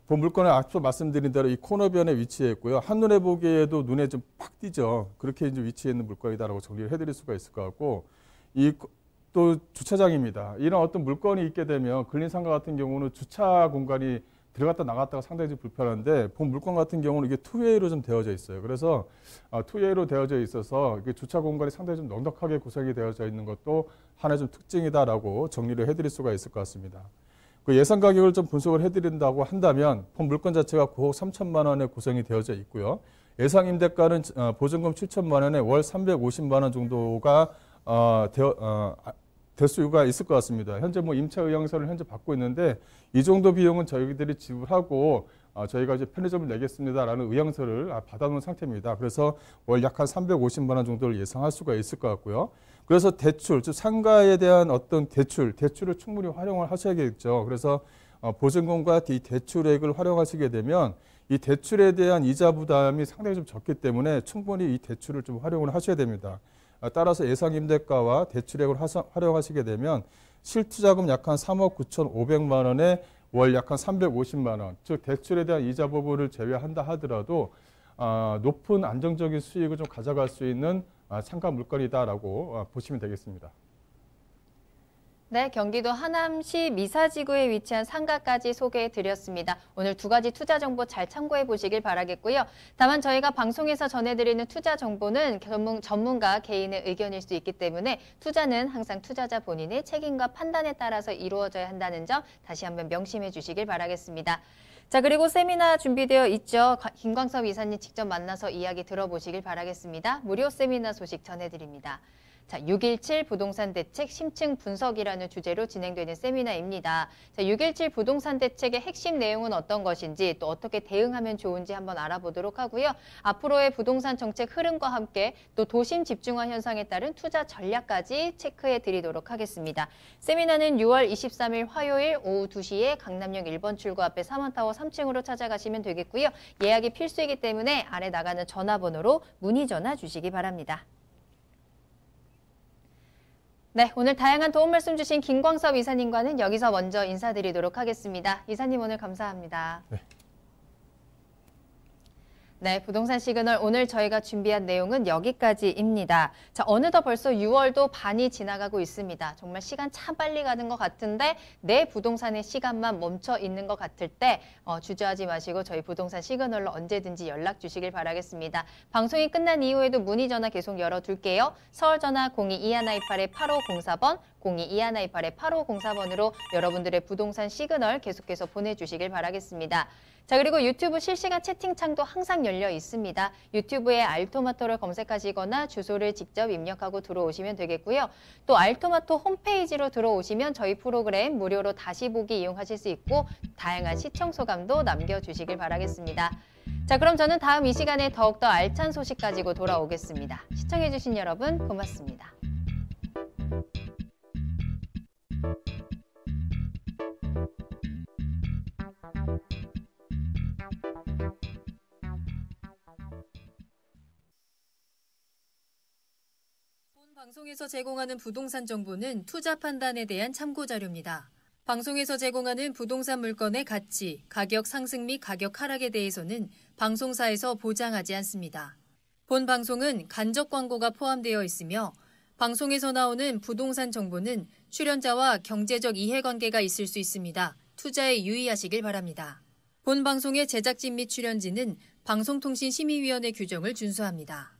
본 물건은 앞서 말씀드린 대로 이 코너변에 위치해 있고요. 한눈에 보기에도 눈에 좀 팍 띄죠. 그렇게 이제 위치해 있는 물건이다라고 정리를 해드릴 수가 있을 것 같고 또 주차장입니다. 이런 어떤 물건이 있게 되면 근린 상가 같은 경우는 주차 공간이 들어갔다 나갔다가 상당히 좀 불편한데 본 물건 같은 경우는 이게 투웨이로 좀 되어져 있어요. 그래서 투웨이로 되어져 있어서 이게 주차 공간이 상당히 좀 넉넉하게 구성이 되어져 있는 것도 하나의 좀 특징이다라고 정리를 해드릴 수가 있을 것 같습니다. 그 예상 가격을 좀 분석을 해드린다고 한다면 본 물건 자체가 9억 3천만 원에 구성이 되어져 있고요. 예상 임대가는 보증금 7천만 원에 월 350만 원 정도가 될 수가 있을 것 같습니다. 현재 임차 의향서를 현재 받고 있는데 이 정도 비용은 저희들이 지불하고 저희가 이제 편의점을 내겠습니다라는 의향서를 받아놓은 상태입니다. 그래서 월 약 한 350만 원 정도를 예상할 수가 있을 것 같고요. 그래서 대출, 즉 상가에 대한 어떤 대출을 충분히 활용을 하셔야겠죠. 그래서 보증금과 이 대출액을 활용하시게 되면 이 대출에 대한 이자 부담이 상당히 좀 적기 때문에 충분히 이 대출을 좀 활용을 하셔야 됩니다. 따라서 예상 임대가와 대출액을 활용하시게 되면 실투자금 약 한 3억 9,500만 원에 월 약 한 350만 원, 즉 대출에 대한 이자 부분을 제외한다 하더라도 높은 안정적인 수익을 좀 가져갈 수 있는 상가 물건이다라고 보시면 되겠습니다. 네, 경기도 하남시 미사지구에 위치한 상가까지 소개해드렸습니다. 오늘 두 가지 투자 정보 잘 참고해 보시길 바라겠고요. 다만 저희가 방송에서 전해드리는 투자 정보는 전문가 개인의 의견일 수 있기 때문에 투자는 항상 투자자 본인의 책임과 판단에 따라서 이루어져야 한다는 점 다시 한번 명심해 주시길 바라겠습니다. 자, 그리고 세미나 준비되어 있죠. 김광섭 이사님 직접 만나서 이야기 들어보시길 바라겠습니다. 무료 세미나 소식 전해드립니다. 자, 6.17 부동산 대책 심층 분석이라는 주제로 진행되는 세미나입니다. 자, 6.17 부동산 대책의 핵심 내용은 어떤 것인지 또 어떻게 대응하면 좋은지 한번 알아보도록 하고요. 앞으로의 부동산 정책 흐름과 함께 또 도심 집중화 현상에 따른 투자 전략까지 체크해 드리도록 하겠습니다. 세미나는 6월 23일 화요일 오후 2시에 강남역 1번 출구 앞에 3원타워 3층으로 찾아가시면 되겠고요. 예약이 필수이기 때문에 아래 나가는 전화번호로 문의 전화 주시기 바랍니다. 네, 오늘 다양한 도움 말씀 주신 김광섭 이사님과는 여기서 먼저 인사드리도록 하겠습니다. 이사님 오늘 감사합니다. 네. 네, 부동산 시그널 오늘 저희가 준비한 내용은 여기까지입니다. 자, 어느덧 벌써 6월도 반이 지나가고 있습니다. 정말 시간 참 빨리 가는 것 같은데 내 부동산의 시간만 멈춰 있는 것 같을 때 주저하지 마시고 저희 부동산 시그널로 언제든지 연락 주시길 바라겠습니다. 방송이 끝난 이후에도 문의 전화 계속 열어둘게요. 서울 전화 02-2128-8504번, 02-2128-8504번으로 여러분들의 부동산 시그널 계속해서 보내주시길 바라겠습니다. 자, 그리고 유튜브 실시간 채팅창도 항상 열려 있습니다. 유튜브에 알토마토를 검색하시거나 주소를 직접 입력하고 들어오시면 되겠고요. 또 알토마토 홈페이지로 들어오시면 저희 프로그램 무료로 다시 보기 이용하실 수 있고 다양한 시청 소감도 남겨주시길 바라겠습니다. 자, 그럼 저는 다음 이 시간에 더욱더 알찬 소식 가지고 돌아오겠습니다. 시청해주신 여러분 고맙습니다. 방송에서 제공하는 부동산 정보는 투자 판단에 대한 참고 자료입니다. 방송에서 제공하는 부동산 물건의 가치, 가격 상승 및 가격 하락에 대해서는 방송사에서 보장하지 않습니다. 본 방송은 간접 광고가 포함되어 있으며 방송에서 나오는 부동산 정보는 출연자와 경제적 이해관계가 있을 수 있습니다. 투자에 유의하시길 바랍니다. 본 방송의 제작진 및 출연진은 방송통신심의위원회 규정을 준수합니다.